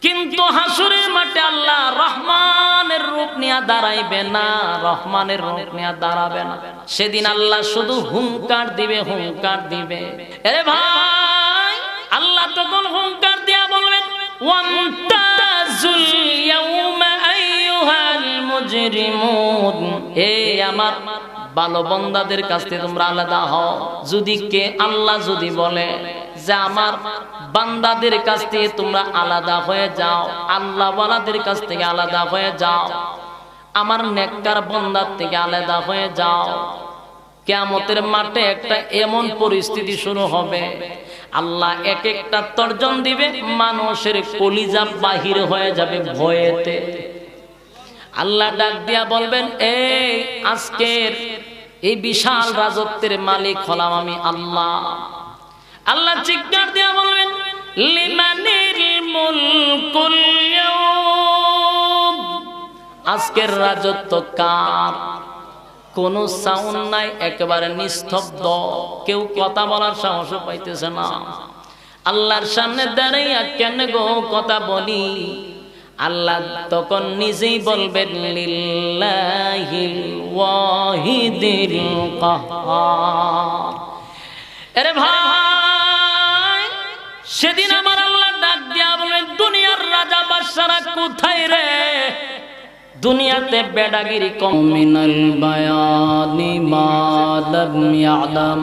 কিন্তু হাসরের মাঠে আল্লাহ রহমানের রূপ নিয়ে দাঁড়াইবে না, রহমানের রূপ নিয়ে দাঁড়াবে না। সেদিন আল্লাহ শুধু হুঙ্কার দিবে, হুঙ্কার দিবে। আরে ভাই, আল্লাহ তখন হুঙ্কার দিয়া বলবেন, ওয়ামতাজুল ইয়াউমা আইয়ুহাল মুজরিমুন, এই আমার ভালো বান্দাদের কাছ থেকে তোমরা আলাদা হও। যদি কে আল্লাহ যদি বলে যে আমার বান্দাদের কাছ থেকে তোমরা আলাদা হয়ে যাও, আল্লাহ ওয়ালাদের কাছ থেকে আলাদা হয়ে যাও, আমার নেককার বান্দার থেকে আলাদা হয়ে যাও, কিয়ামতের মাঠে একটা এমন পরিস্থিতি শুরু হবে, আল্লাহ এক একটা তর্জন দিবে, মানুষের কলিজা বাহির হয়ে যাবে ভয়েতে। আল্লাহ ডাক দিয়া বলবেন, এই আজকের এই বিশাল রাজত্বের মালিক হলাম আমি আল্লাহ। আল্লাহ চিৎকার দিয়া বলবেন, লিমানিল মুলকুল ইয়াউম, আজকের রাজত্ব কার? কোন সাউন্ড নাই, একেবারে নিস্তব্ধ, কেউ কথা বলার সাহস পাইতেছে না। আল্লাহর সামনে দাঁড়াইয়া কেন গো কথা বলি? আল্লাহ তখন নিজেই বলবেন, লিল্লাহিল ওয়াহিদিল কাহ্হার। আরে ভাই, সেদিন আমার আল্লাহ ডাক দিয়া বলবেন, দুনিয়ার রাজা বাদশারা কোথায় রে? দুনিয়াতে বেডাগিরি কম। মিনাল বায়ানি মা লাম ইয়ালাম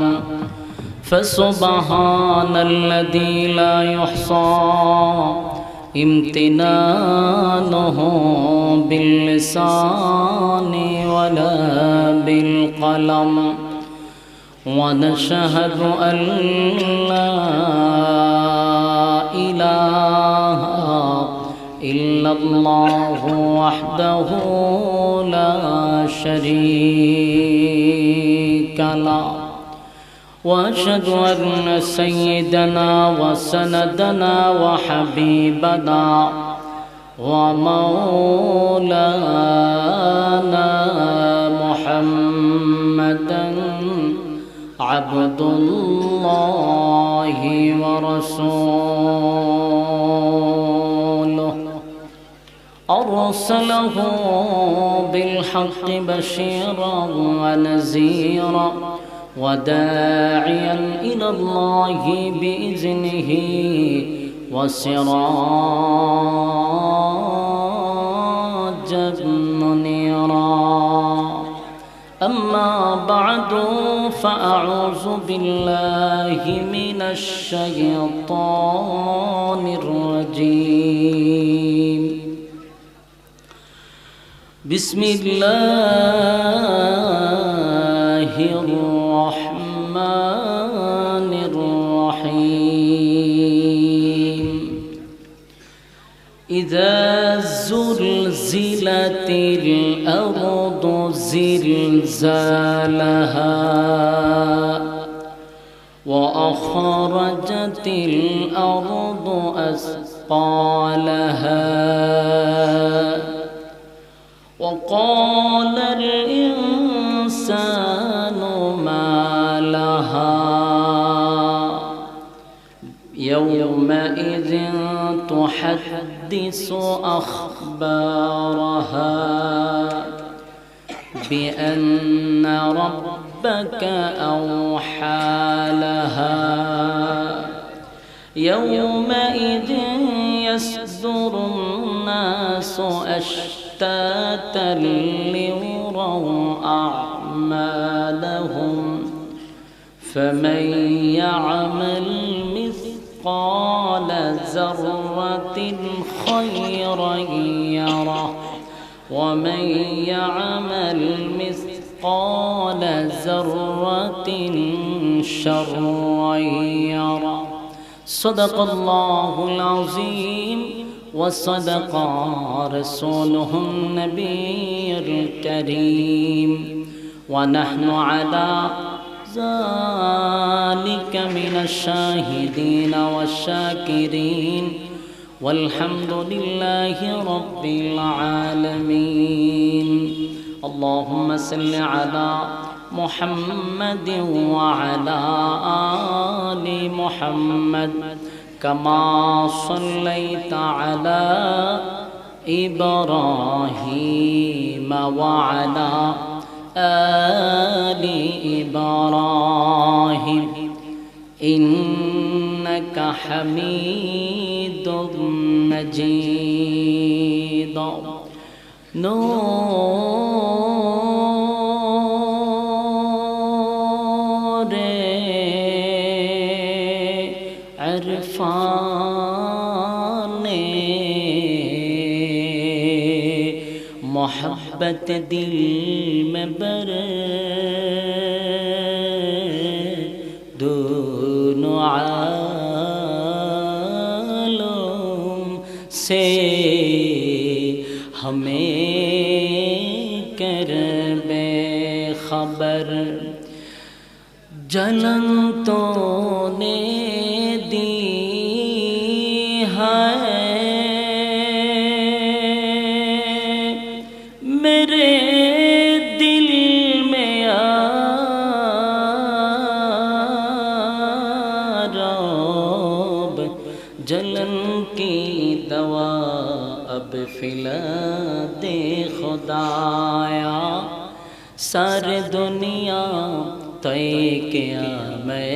ফাসুবহানাল্লাযী লা ইহসা ইমতিনানুহু বিল লিসানি ওয়ালা বিল কলম ওয়া নাশহাদু আল লা ইলাহা ইল্লাল্লাহু ওয়াহদাহু লা শারীকা লাহু وأشهد أن سيدنا وسندنا وحبيبنا ومولانا محمدا عبد الله ورسوله أرسله بالحق بشيرا ونذيرا وداعيا إلى الله بإذنه وسراجا منيرا. أما بعد فأعوذ بالله من الشيطان الرجيم. بسم الله الرحمن الرحيم. إذا زلزلت الأرض زلزالها وأخرجت الأرض أثقالها وقال الإنسان ما لها يومئذ تحدث أخبارها بأن ربك أوحى لها يومئذ يصدر الناس أشتاتا ليروا أعمالهم فمن يعمل مثقال ذرة خيرا يره ومن يعمل مثقال ذرة شرا يره. صدق الله العظيم وصدق رسوله النبي الكريم ونحن على ذلك من الشاهدين والشاكرين والحمد لله رب العالمين. اللهم صل على محمد وعلى آل محمد কামা সাল্লাইতা আলা ইব্রাহিম ওয়া আলা আলি ইব্রাহিম ইন্নাকা হামিদুম মাজিদ। নূরে इरफाने मोहब्बत दिल में बर दोनों आलम से हमें कर बेखबर। जलन तो ने दी है मेरे दिल में आराब, जलन की दवा अब फिला दे खुदाया। सारे दुनिया तय किया मैं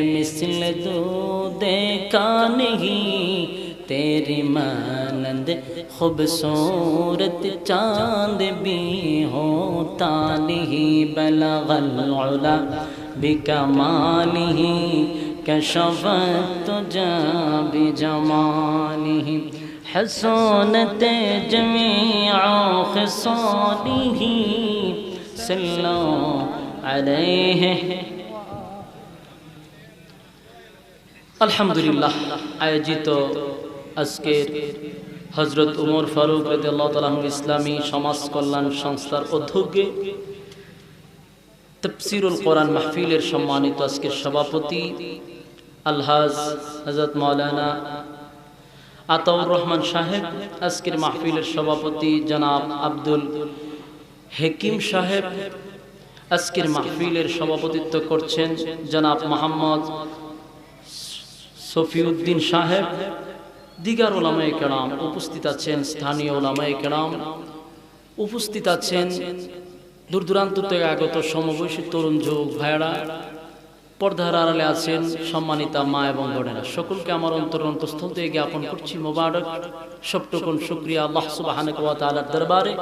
मिसल दो देखा नहीं, तेरी मानंद खूबसूरत चांद भी होता नहीं। बलगल उला बिकमालिही कशफत तुजा बिजमालिही हसूनत जमीअ खिसालिही सल्लल्लाहु अलैहि। আলহামদুলিল্লাহ, আয়োজিত আজকের হযরত উমর ফারুক রাদিয়াল্লাহু তাআলা আনহু ইসলামী সমাজ কল্যাণ সংস্থার উদ্যোগে তাফসীরুল কোরআন মাহফিলের সম্মানিত আজকের সভাপতি আলহাজ হযরত মাওলানা আতাউর রহমান সাহেব, আজকের মাহফিলের সভাপতি জনাব আব্দুল হাকিম সাহেব, আজকের মাহফিলের সভাপতিত্ব করছেন জনাব মোহাম্মদ সফিউদ্দিন সাহেব, দিগার উলামায়ে কেরাম উপস্থিত আছেন, স্থানীয় উলামায়ে কেরাম উপস্থিত আছেন, দূর দূরান্ত থেকে আগত সমবয়সী তরুণ যুবক ভাইয়েরা, পর্দার আড়ালে আছেন সম্মানিতা মা এবং বোনেরা, সকলকে আমার অন্তরস্থল থেকে জ্ঞাপন করছি মোবারক সবটুকুন শুকরিয়া আল্লাহ সুবহানাহু ওয়া তাআলার দরবারে,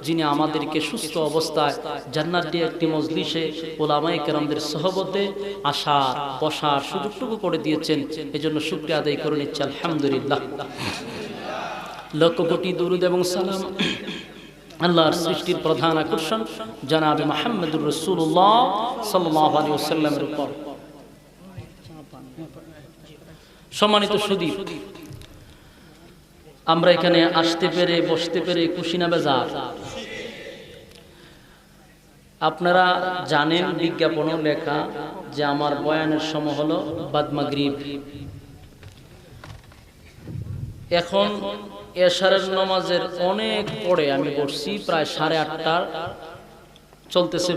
যিনি আমাদেরকে সুস্থ অবস্থায় জান্নাতি একটি মজলিসে উলামায়ে কেরামদের সহবতে আসার বসার সুযোগটুকু করে দিয়েছেন। এজন্য শুকরিয়া আদায় করে নিচ্ছি আলহামদুলিল্লাহ। লক্ষ কোটি দুরূদ এবং সালাম আল্লাহর সৃষ্টির প্রধান আকর্ষণ জনাবে মুহাম্মদুর রাসূলুল্লাহ সাল্লাল্লাহু আলাইহি ওয়াসাল্লামের উপর। সম্মানিত সুধী, আমরা এখানে আসতে পেরে বসতে পেরে খুশি না বেজার? আপনারা জানেন, বিজ্ঞাপনও লেখা যে আমার বয়ানের সময় হলো বাদ মাগরিব। এখন এশারের নামাজের অনেক পরে আমি বসছি, প্রায় 8:30 চলতেছে,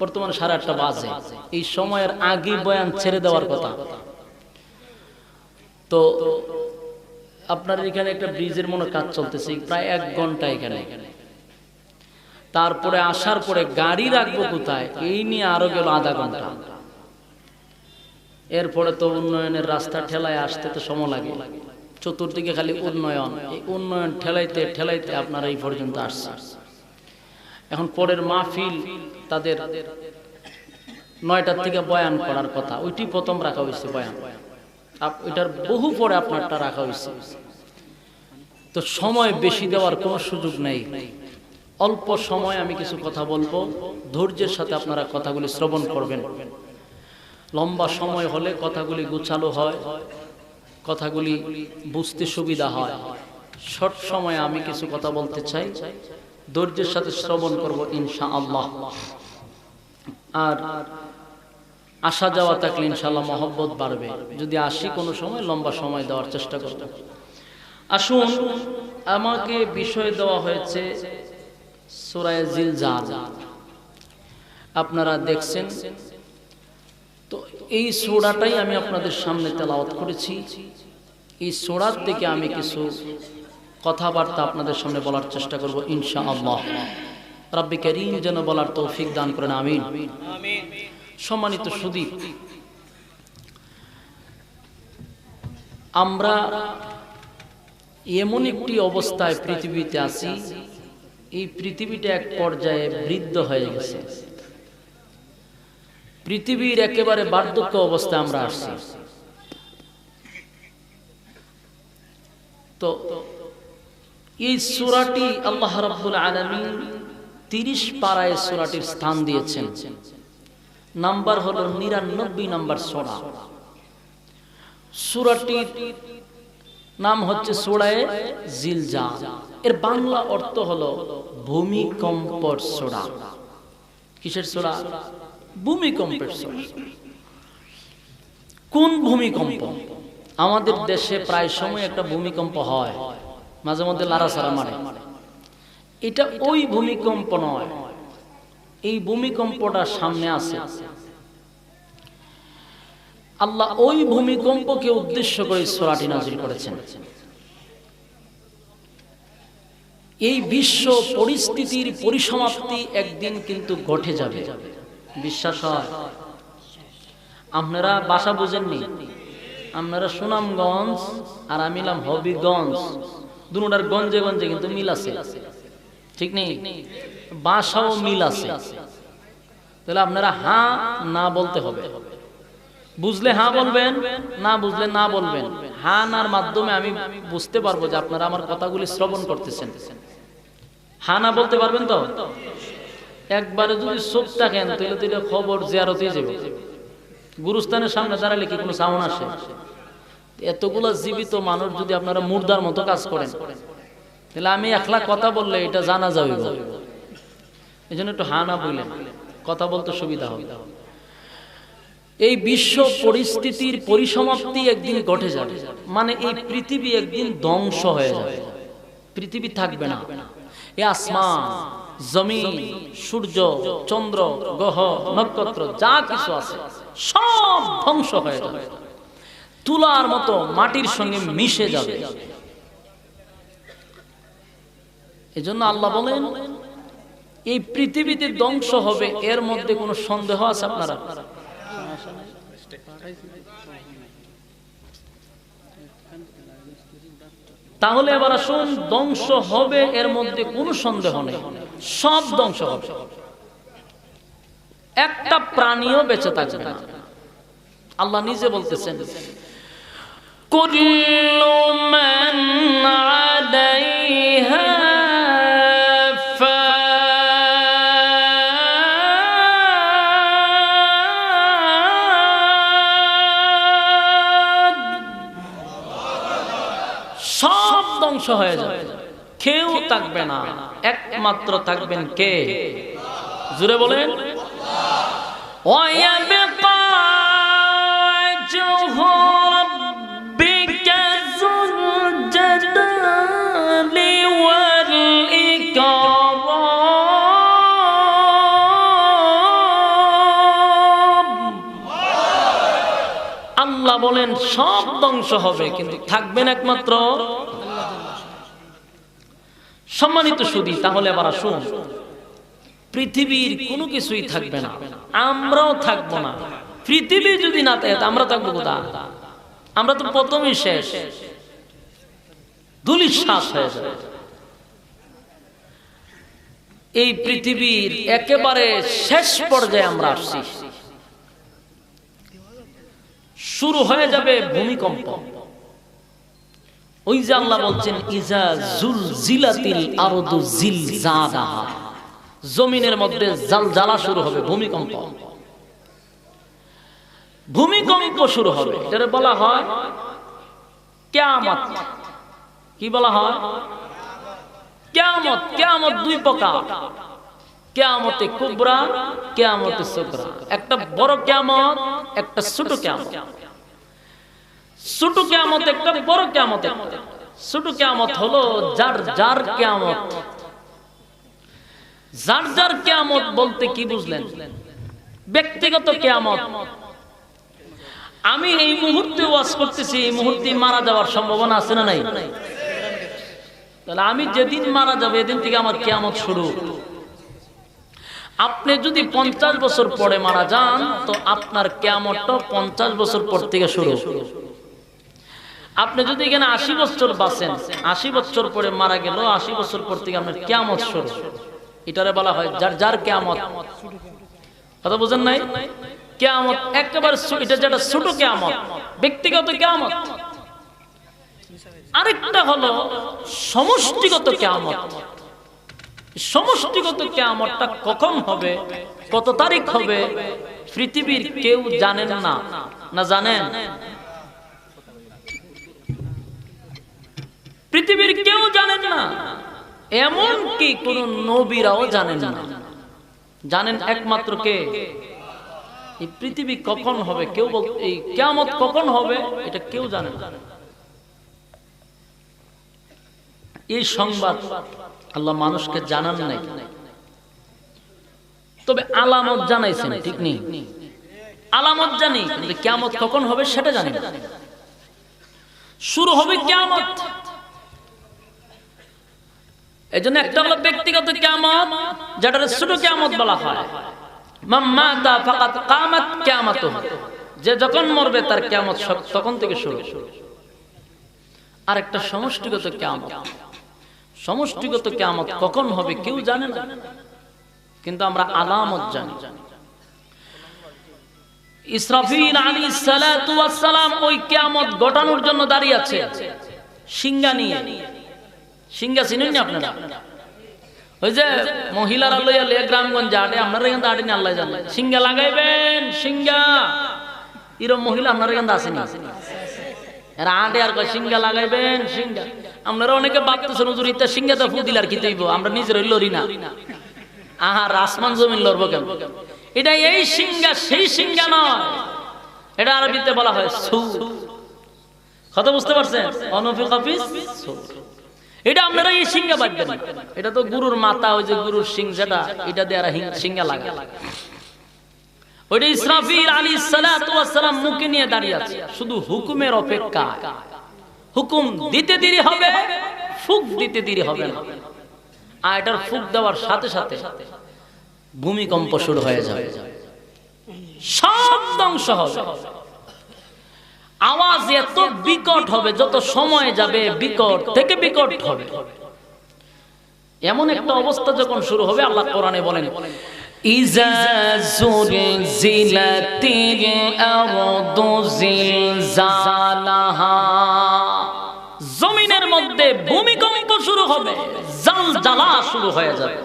বর্তমানে 8:30 বাজে। এই সময়ের আগে বয়ান ছেড়ে দেওয়ার কথা। তো আপনার এখানে একটা ব্রিজের মনে কাজ চলতেছে, প্রায় 1 ঘন্টা এখানে। তারপরে আসার পরে গাড়ি রাখবো কোথায়, এই নিয়ে আরো গেল আধা ঘন্টা। এরপরে তো উন্নয়নের রাস্তা ঠেলায় আসতে তো সময় লাগে, চতুর্দিকে খালি উন্নয়ন, এই উন্নয়ন ঠেলাইতে ঠেলাইতে আপনারা এই পর্যন্ত আসছে। এখন পরের মাহফিল তাদের 9টার থেকে বয়ান করার কথা, ওইটি প্রথম রাখা হয়েছে বয়ান, এটার বহু পরে আপনারটা রাখা হয়েছে। তো সময় বেশি দেওয়ার কোনো সুযোগ নেই, অল্প সময় আমি কিছু কথা বলবো, ধৈর্যের সাথে আপনারা কথাগুলি শ্রবণ করবেন। লম্বা সময় হলে কথাগুলি গুছালো হয়, কথাগুলি বুঝতে সুবিধা হয়। শর্ট সময়ে আমি কিছু কথা বলতে চাই, ধৈর্যের সাথে শ্রবণ করব ইনশাআল্লাহ। আর আসা যাওয়া থাকলে ইনশাআল্লাহ মহব্বত বাড়বে। যদি আসি কোনো সময়, লম্বা সময় দেওয়ার চেষ্টা করব। আসুন, আমাকে বিষয় দেওয়া হয়েছে সূরা জিলজাল, আপনারা দেখছেন। তো এই সূরাটাই আমি আপনাদের সামনে তেলাওয়াত করেছি। এই সূরা থেকে আমি কিছু কথাবার্তা আপনাদের সামনে বলার চেষ্টা করব ইনশাআল্লাহ। রব্বি কারীম যেন বলার তৌফিক দান করেন, আমিন। সম্মানিত সুধী, আমরা এমন একটি অবস্থায় পৃথিবীতে আছি, এই পৃথিবীটা এক পর্যায়ে বৃদ্ধ হয়ে গেছে। পৃথিবীর একেবারে বার্ধক্য অবস্থায় আমরা আসছি। তো এই সূরাটি আল্লাহ রাব্বুল আলামিন 30 পারায় সূরাটির স্থান দিয়েছেন। নাম্বার হলো 99 নাম্বার সূরা। সূরাটির নাম হচ্ছে সূরায়ে জিলজাল। এর বাংলা অর্থ হলো ভূমিকম্পর সূরা। কিসের সূরা? ভূমিকম্পের সূরা। কোন ভূমিকম্প? আমাদের দেশে প্রায় সময় একটা ভূমিকম্প হয়, মাঝে মধ্যে লাড়াছাড়া মারে। এটা ওই ভূমিকম্প নয়, এই ভূমিকম্পটা সামনে আছে। আল্লাহ ওই ভূমিকম্পকে উদ্দেশ্য করে সূরাটি নাযিল করেছেন। এই বিশ্ব পরিস্থিতির পরিসমাপ্তি একদিন কিন্তু ঘটে যাবে, বিশ্বাস হয়? আপনারা ভাষা বুঝেননি, আপনারা সুনামগঞ্জ আর আমি নাম হবিগঞ্জ, দুটার গঞ্জে গঞ্জে কিন্তু মিল আছে, ঠিক নেই? ভাষাও মিল আছে। তাহলে আপনারা হ্যাঁ না বলতে হবে। বুঝলে হ্যাঁ বলবেন, না বুঝলে না বলবেন। হ্যাঁ নার মাধ্যমে আমি বুঝতে পারবো যে আপনারা আমার কথাগুলি শ্রবণ করতেছেন। হ্যাঁ না বলতে পারবেন তো? একবারে যদি চুপ থাকেন তাহলে খবর জিয়ারতে যাবে। গুরুস্থানের সামনে দাঁড়ালে কি কোনো সাউন্ড আসে? এতগুলা জীবিত মানুষ যদি আপনারা মুর্দার মতো কাজ করেন, তাহলে আমি একলা কথা বললে এটা জানা যাবে। এই জন্য একটু হ্যাঁ না বললেন, কথা বলতে সুবিধা হবে। এই বিশ্ব পরিস্থিতির পরিসমাপ্তি একদিন ঘটে যাবে, মানে এই পৃথিবী একদিন ধ্বংস হয়ে যাবে, পৃথিবী থাকবে না। এই আসমান, জমিন, সূর্য, চন্দ্র, গ্রহ, নক্ষত্র যা কিছু আছে সব ধ্বংস হয়ে যাবে, তুলার মতো মাটির সঙ্গে মিশে যাবে। এজন্য আল্লাহ বলেন এই পৃথিবীতে ধ্বংস হবে, এর মধ্যে কোনো সন্দেহ আছে আপনারা? তাহলে এবার আসুন, ধ্বংস হবে এর মধ্যে কোনো সন্দেহ নেই, সব ধ্বংস হবে, একটা প্রাণীও বেঁচে থাকবে না। আল্লাহ নিজে বলতেছেন কুল্লু মান আলাইহা সব ধ্বংস হয়ে যাবে, কেউ থাকবে না, একমাত্র থাকবেন কে? জুড়ে বলেন ওয়ায়াবকা ওয়াজহু রাব্বিকা যুল জালালি ওয়াল ইকরাম। আল্লাহ বলেন সব ধ্বংস হবে, কিন্তু থাকবেন একমাত্র সম্মানিত সুধী। তাহলে আবার আসুন, পৃথিবীর কোনো কিছুই থাকবে না, আমরাও থাকবো না। পৃথিবী যদি না থাকে আমরা থাকবো কোথায়? আমরা তো প্রথমেই শেষ, ধূলিসাৎ হয়ে যাবে। এই পৃথিবীর একেবারে শেষ পর্যায়ে আমরা আসছি, শুরু হয়ে যাবে ভূমিকম্প। ওই যে আল্লাহ বলছেন ইজা জুলজিলাতিল আরদু জিলজালাহা, জমিনের মধ্যে জালজালা শুরু হবে, ভূমিকম্প। ভূমিকম্প শুরু হবে, এটারে বলা হয় কিয়ামত। কি বলা হয়? কিয়ামত। কিয়ামত দুই প্রকার, কিয়ামতে কুবরা, কিয়ামতে সুগরা। একটা বড় কিয়ামত, একটা ছোট কিয়ামত। ছোট কিয়ামত একটা, বড় কিয়ামত একটা। ছোট কিয়ামত হলো যার যার কিয়ামত। যার যার কিয়ামত বলতে কি বুঝলেন? ব্যক্তিগত কিয়ামত। আমি এই মুহূর্তে ওয়াজ করতেছি, এই মুহূর্তে মারা যাওয়ার সম্ভাবনা আছে না নাই? তাহলে আমি যেদিন মারা যাব এদিন থেকে আমার কিয়ামত শুরু। আপনি যদি 50 বছর পরে মারা যান তো আপনার কিয়ামতটা 50 বছর পর থেকে শুরু। আপনি যদি এখানে 80 বছর বাঁচেন, 80 বছর পরে মারা গেল, 80 বছর পর থেকে আপনার কিয়ামত শুরু। এটারে বলা হয় যার যার কিয়ামত। কথা বুঝেন নাই? কিয়ামত একেবারে এটা যেটা ছোট কিয়ামত, ব্যক্তিগত কিয়ামত। আরেকটা হলো সমষ্টিগত কিয়ামত। সমষ্টিগত কিয়ামতটা কখন হবে, কত তারিখ হবে, পৃথিবীর কেউ জানেন না। না জানেন? পৃথিবীর কেউ জানেন না, এমন কি কোন নবীরাও জানেন না। জানেন একমাত্র কে? এই পৃথিবী কখন হবে, কেউ এই কিয়ামত কখন হবে এটা কেউ জানে না। এই সংবাদ আল্লাহ মানুষকে জানান নাই, তবে আলামত জানাইছেন। ঠিক নেই? আলামত জানি, কিন্তু কিয়ামত কখন হবে সেটা জানি না। শুরু হবে কিয়ামত। এই জন্য একটা হলো ব্যক্তিগত কিয়ামত, যেটা ছোট কিয়ামত বলা হয়। মাম্মাতা ফাকাত কামাত কিয়ামাতুহু, যে যখন মরবে তার কিয়ামত তখন থেকে শুরু। আর একটা সমষ্টিগত কিয়ামত। সমষ্টিগত কিয়ামত কখন হবে কেউ জানে না, কিন্তু আমরা আলামত জানি। ইসরাফিল আলাইহিস সালাতু ওয়াস সালাম ওই কিয়ামত ঘটানোর জন্য দাঁড়িয়ে আছে সিংহা নিয়ে। সিংহা চিনেন না আপনারা? ওই যে মহিলারা লইয়া লইয়া গ্রামগঞ্জে আটে, আপনারা এখানে আটে না, আল্লাহ জানে। সিংহা লাগাইবেন, সিংহা। এরকম মহিলা আপনারা এখানে আসেনি? এরা আটে আর কয় সিংহা লাগাইবেন, সিংহা। আপনারা অনেকে ভাবতেছেন হুজুর ইত্যা সিংহাতে ফু দিলে আর কি তৈব, আমরা নিজের লড়ি না। আহার আসমান জমিন লড়বো কেন? এটা এই সিংহা সেই সিংহা নয়, এটা আরবিতে বলা হয় সূর। কথা বুঝতে পারছেন? অনফিকা ফিস সূর। এটা আপনারা এই সিংহা বাঁধবেন, এটা তো গুরুর মাথা, ওই যে গুরুর সিং যেটা, এটা দিয়ে সিংহা লাগা। ওইটা ইসরাফিল আলাইহিস সালাতু ওয়াস সালাম মুখে নিয়ে দাঁড়িয়ে আছে, শুধু হুকুমের অপেক্ষা। হুকুম দিতে দেরি হবে, ফুক দিতে দেরি হবে না। আর এটার ফুক দেওয়ার সাথে সাথে ভূমিকম্প শুরু হয়ে যাবে, সব ধ্বংস হবে। আওয়াজ এত বিকট হবে, যত সময় যাবে বিকট থেকে বিকট হবে। এমন একটা অবস্থা যখন শুরু হবে, আল্লাহ কোরআনে বলেন ইজা যুলজিলাতিল আরদু জিলজালাহা, জমিনের মধ্যে ভূমিকম্প শুরু হবে, জালজালা শুরু হয়ে যাবে।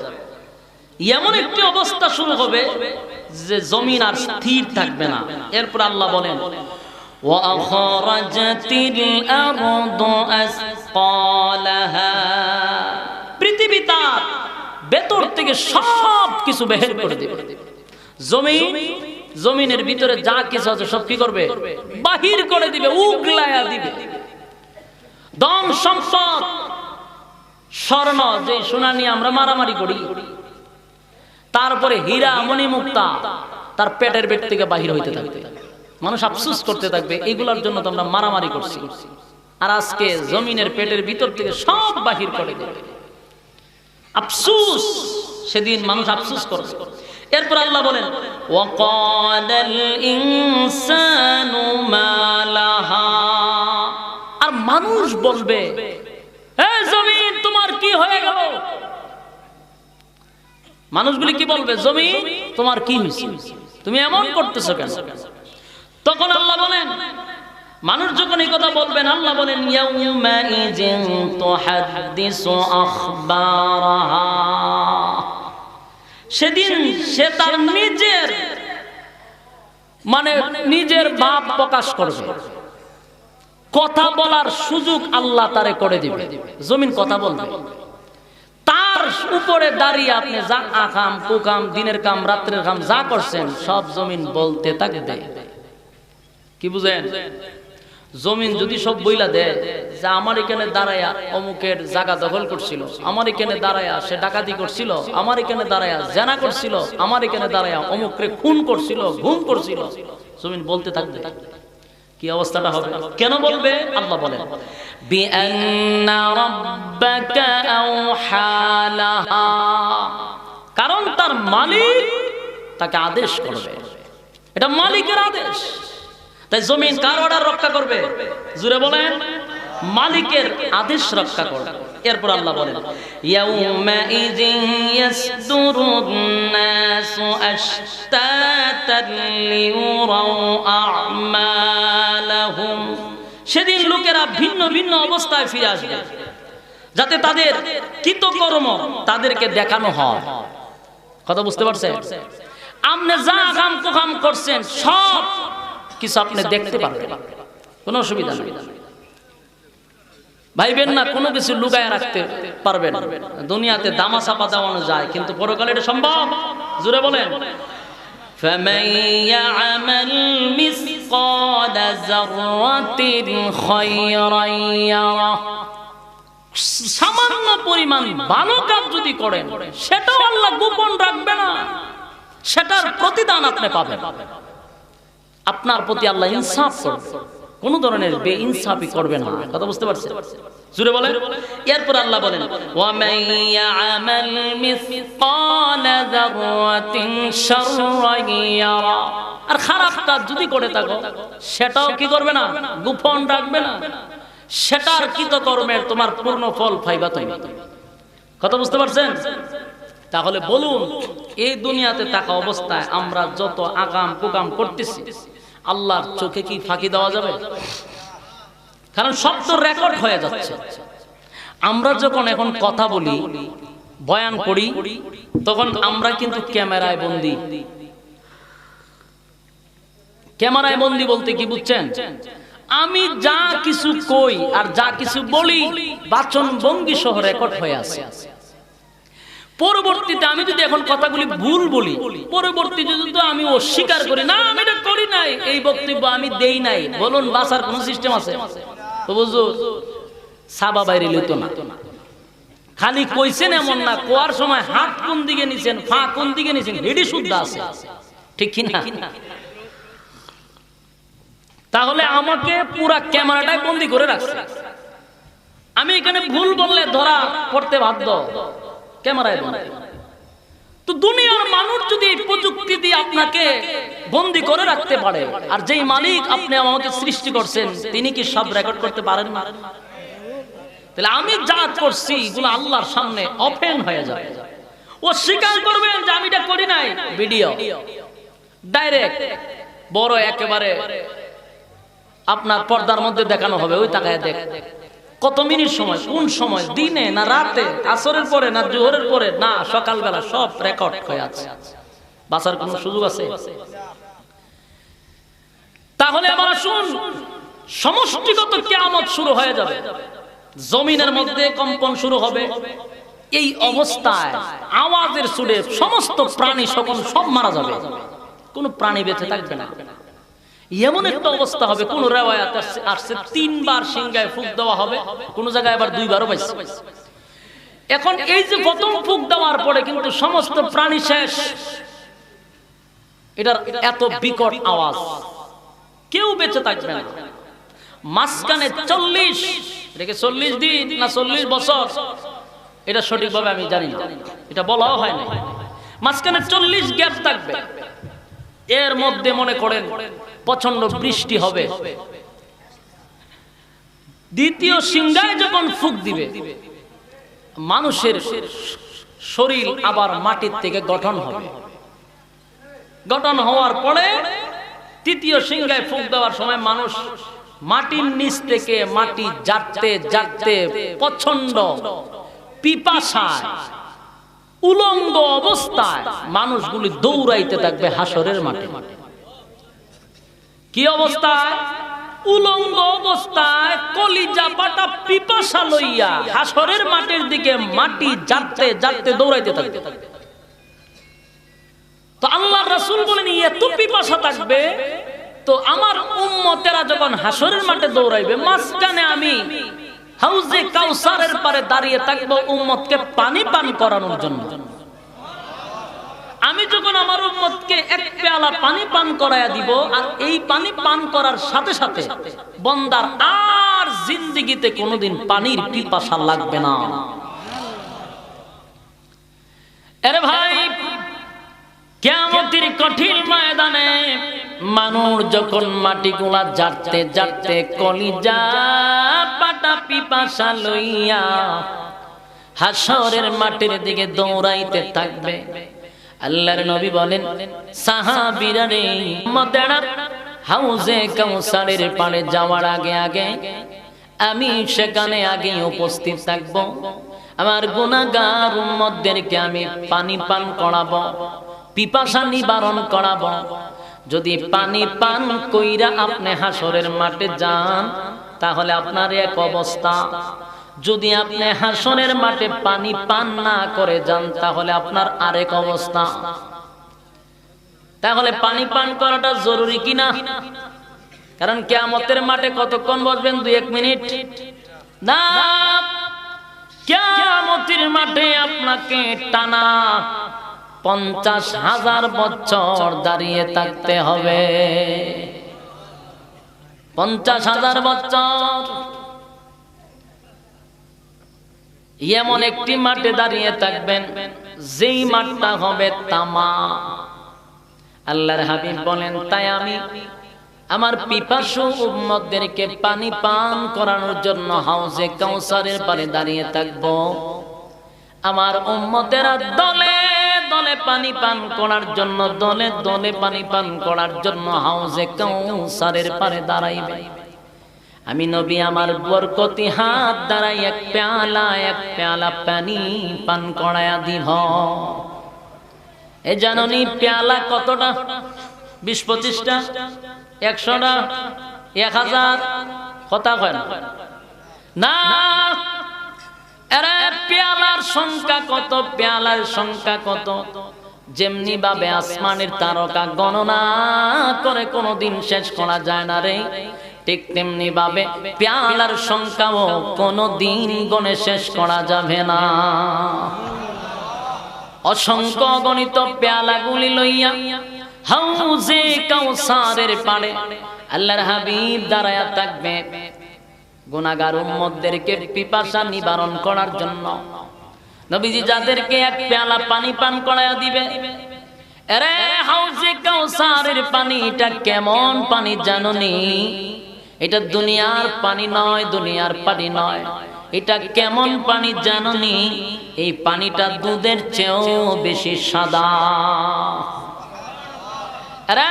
এমন একটি অবস্থা শুরু হবে যে জমিন আর স্থির থাকবে না। এরপর আল্লাহ বলেন وأخرجت الأرض أثقالها, পৃথিবী তার ভেতর থেকে সব কিছু বের করে দেবে। জমিনের ভিতরে যা কিছু আছে সব কি করবে? বাহির করে দিবে, উগলায়া দিবে। ধন সম্পদ, স্বর্ণ, যে সোনা নিয়ে আমরা মারামারি করি, তারপরে হীরা মণিমুক্তা তার পেটের পেট থেকে বাহির হইতে থাকবে। মানুষ আফসোস করতে থাকবে, এগুলোর জন্য তো আমরা মারামারি করছি। আর আজকে জমিনের পেটের ভিতর থেকে সব বাহির করে দেবে। আফসোস, সেদিন মানুষ আফসোস করবে। এরপর আল্লাহ বলেন ওয়াকালাল ইনসানু মা লাহা, আর মানুষ বলবে হে জমিন তোমার কি হয়ে গেল? মানুষগুলি কি বলবে? জমিন তোমার কি হয়েছে, তুমি এমন করতেছো কেন? তখন আল্লাহ বলেন, মানুষ যখন এই কথা বলবেন, আল্লাহ বলেন ইয়াউমা ইযিন তুহাদ্দিসু আখবারাহা, সেদিন সে তার নিজের ভাব প্রকাশ করবে। কথা বলার সুযোগ আল্লাহ তারে করে দিবে। জমিন কথা বলবে, তার উপরে দাঁড়িয়ে আপনি যা আকাম কুকাম, দিনের কাম রাত্রের কাম যা করছেন সব জমিন বলতে থাকবে। কি বুঝেন? জমিন যদি সব বইলা দেয় যে আমার এখানে দাঁড়ায়া অমুকের জায়গা দখল করছিল, আমার এখানে দাঁড়ায়া সে ডাকাতি করছিল, আমার এখানে দাঁড়ায়া জেনা করছিল, আমার এখানে দাঁড়ায়া অমুকরে খুন করছিল, গুম করছিল, জমিন বলতে থাকবে। কি অবস্থাটা হবে? কেন বলবে? আল্লাহ বলেন বিআন্না রাব্বাকা আওহা লাহা, কারণ তার মালিক তাকে আদেশ করবে। এটা মালিকের আদেশ। তাই জমিন কার অর্ডার রক্ষা করবে? জুড়ে বলেন, মালিকের আদেশ রক্ষা করবে। এরপর আল্লাহ বলেন ইয়াউমা ইযিন ইয়াসদুরুন নাসু আশতাতান লিউরাউ আ'মালাহুম, সেদিন লোকেরা ভিন্ন ভিন্ন অবস্থায় ফিরে আসবে যাতে তাদের কৃতকর্ম তাদেরকে দেখানো হয়। কথা বুঝতে পারছেন? আপনি যা কাম কুকাম করছেন সব কিছু আপনি দেখতে পারবেন, কোনো অসুবিধা নেই। ভাইবেন না কোনো কিছু লুকায় রাখতে পারবেন। দুনিয়াতে দামা চাপা দেওয়ানো যায়, কিন্তু পরকালে এটা সম্ভব? জোরে বলেন ফামান ইয়া'মাল মিসকালা যাররাতিন খায়রান ইয়ারা, সামান্য পরিমাণ ভালো কাজ যদি করেন সেটাও আল্লাহ গোপন রাখবে না, সেটার প্রতিদান আপনি পাবেন। আপনার প্রতি আল্লাহ ইনসাফ করবে, কোন ধরনের বেইনসাফি করবে না। কথা বুঝতে পারছেন? জোরে বলেন। এরপর আল্লাহ বলেন ওয়া মান ইয়া'মাল মিসকালা যাররাতিন শাররান ইয়ারা, আর খারাপ কাজ যদি করে থাকো সেটাও কি করবে না? গোপন রাখবে না, সেটার কৃতকর্মের তোমার পূর্ণ ফল পাইবা তুমি। কথা বুঝতে পারছেন? তাহলে বলুন, এই দুনিয়াতে থাকা অবস্থায় আমরা যত আকাম কুকাম করতেছি আল্লাহর চোখে কি ফাঁকি দেওয়া যাবে? কারণ সব তো রেকর্ড হয়ে যাচ্ছে। আমরা যখন এখন কথা বলি, বয়ান করি, তখন আমরা কিন্তু ক্যামেরায় বন্দী। ক্যামেরায় বন্দী বলতে কি বুঝছেন? আমি যা কিছু কই আর যা কিছু বলি বাচন ভঙ্গি সহ রেকর্ড হয়ে আছে। পরবর্তীতে আমি যদি এখন কথাগুলি ভুল বলি, পরবর্তীতে যদি আমি অস্বীকার করি না আমি এটা করি নাই, এই বক্তব্য আমি দেই নাই, বলুন বাঁচার কোন সিস্টেম আছে? তো বুঝুন সাবা বাইরে লইত না। খালি কইছেন এমন না, কোয়ার সময় হাত কোন দিকে নিছেন, ফা কোন দিকে নিছেন, এডি শুদ্ধ আছে, ঠিক কি না? তাহলে আমাকে পুরা ক্যামেরাটাই বন্দী করে রাখছে। আমি এখানে ভুল বললে ধরা পড়তে বাধ্য, ক্যামেরায় বন্দী। তো দুনিয়ার মানুষ যদি এই প্রযুক্তি দিয়ে আপনাকে বন্দী করে রাখতে পারে, আর যেই মালিক আপনি আমাকে সৃষ্টি করছেন তিনি কি সব রেকর্ড করতে পারেন না? তাহলে আমি যা করছি এগুলো আল্লাহর সামনে ওপেন হয়ে যাবে। ও স্বীকার করবেন যে আমি এটা করি নাই, ভিডিও ডাইরেক্ট বড় একেবারে আপনার পর্দার মধ্যে দেখানো হবে। ওই তাকায় দেখ কত মিনিট সময়, কোন সময়, দিনে না রাতে, আসরের পরে না জোহরের পরে না সকালবেলা, সব রেকর্ড হয়ে আছে। বাঁচার কোন সুযোগ আছে? তাহলে আবার শুন, সমষ্টিগত কিয়ামত শুরু হয়ে যাবে, জমিনের মধ্যে কম্পন শুরু হবে। এই অবস্থায় আওয়াজের সুরে সমস্ত প্রাণী সকল সব মারা যাবে, কোন প্রাণী বেঁচে থাকবে না। এমন একটা অবস্থা হবে, কোন রিওয়ায়াতে আসছে 3 বার সিংহায় ফুঁক দেওয়া হবে, কোন জায়গায় আবার 2 বারও পাইছে। এখন এই যে প্রথম ফুঁক দেওয়ার পরে কিন্তু সমস্ত প্রাণী শেষ, এটার এত বিকট আওয়াজ, কেউ বেঁচে থাকবে না। মাঝখানে 40 দিন না 40 বছর, এটা সঠিকভাবে আমি জানি না, এটা বলাও হয় না। মাঝখানে 40 গ্যাপ থাকবে, এর মধ্যে মনে করেন প্রচন্ড বৃষ্টি হবে। দ্বিতীয় সিংহায় যখন ফুঁক দিবে, মানুষের শরীর আবার মাটির থেকে গঠন হবে। গঠন হওয়ার পরে তৃতীয় সিংহায় ফুঁক দেওয়ার সময় মানুষ মাটির নিচ থেকে মাটি জাগতে জাগতে প্রচন্ড পিপাসায় উলঙ্গ অবস্থায় মানুষগুলি দৌড়াইতে থাকবে হাসরের মাঠে। কি অবস্থায়? উলঙ্গ অবস্থায় কলিজা পাটা পিপাসা লইয়া হাসরের মাঠের দিকে মাটি জাগতে জাগতে দৌড়াইতে থাকবে। তো আল্লাহর রাসূল বলেন এত পিপাসা থাকবে, তো আমার উম্মতেরা যখন হাসরের মাঠে দৌড়াইবে, মাঝখানে আমি হাউজে কাউসারের পারে দাঁড়িয়ে থাকবো উম্মতকে পানি পান করানোর জন্য। আমি যখন আমার উম্মতকে এক পেয়ালা পানি পান করায়া দিব, আর এই পানি পান করার সাথে সাথে বান্দার আর জিন্দেগিতে কোনোদিন পানির পিপাসা লাগবে না। আরে ভাই, কিয়ামতের কঠিন ময়দানে মানুষ যখন মাটিগুলা জারতে জারতে কলিজা পাটা পিপাসা লইয়া হাসরের মাটির দিকে দৌড়াইতে থাকবে, আল্লাহর নবী বলেন, সাহাবীরা রে, উম্মতেরা, হাউজে কাউসারের পাড়ে যাওয়ার আগে আগে আমি সেখানে আগে উপস্থিত থাকব। আমার গুনাহগার উম্মতদেরকে আমি পানি পান করাবো, পিপাসা নিবারণ করাবো। যদি পানি পান কইরা আপনি হাসরের মাঠে যান, তাহলে আপনার এক অবস্থা। যদি আপনি হাসরের মাঠে পানি পান না করে যান, তাহলে আপনার আরেক অবস্থা। তাহলে পানি পান করাটা জরুরি কিনা? কারণ কিয়ামতের মাঠে কতক্ষণ বসবেন? 2-1 মিনিট না, কিয়ামতের মাঠে আপনাকে টানা 50,000 বছর দাঁড়িয়ে থাকতে হবে। 50,000 বছর এমন একটি মাঠে দাঁড়িয়ে থাকবেন, যেই মাঠটা হবে তামা। আল্লাহর হাবিব বলেন, তাই আমি আমার পিপাসু উম্মতদেরকে পানি পান করানোর জন্য হাউজে কাউসারের পারে দাঁড়িয়ে থাকব। আমার উম্মতেরা দলে দলে পানি পান করার জন্য, দলে দলে পানি পান করার জন্য হাউজে কাউসারের পারে দাঁড়াইবে। আমি নবী আমার বরকতি হাত দ্বারাই এক পেয়ালা পানি পান করায়া দিব। এ জাননি পেয়ালা কতটা? 20-25টা, 100টা, 1000? কথা কয় না। পেয়ালার সংখ্যা কত? পেয়ালার সংখ্যা কত? যেমনি ভাবে আসমানের তারকা গণনা করে কোনোদিন শেষ করা যায় না রে, ঠিক তেমনি ভাবে পেয়ালার সংখ্যাও কোনোদিন গণে শেষ করা যাবে না। অসংখ্য গণিত পেয়ালাগুলি লইয়া হাউজে কাউসারের পাড়ে আল্লাহর হাবিব দাঁড়ায়া থাকবে গুনাহগার উম্মতদেরকে পিপাসা নিবারণ করার জন্য। নবীজি যাদেরকে এক পেয়ালা পানি পান করায়া দিবে, আরে হাউজে কাউসারের পানিটা কেমন পানি জানোনি? এটা দুনিয়ার পানি নয়, দুনিয়ার পানি নয়। এটা কেমন পানি জানোনি? এই পানিটা দুধের চেয়েও বেশি সাদা, আরে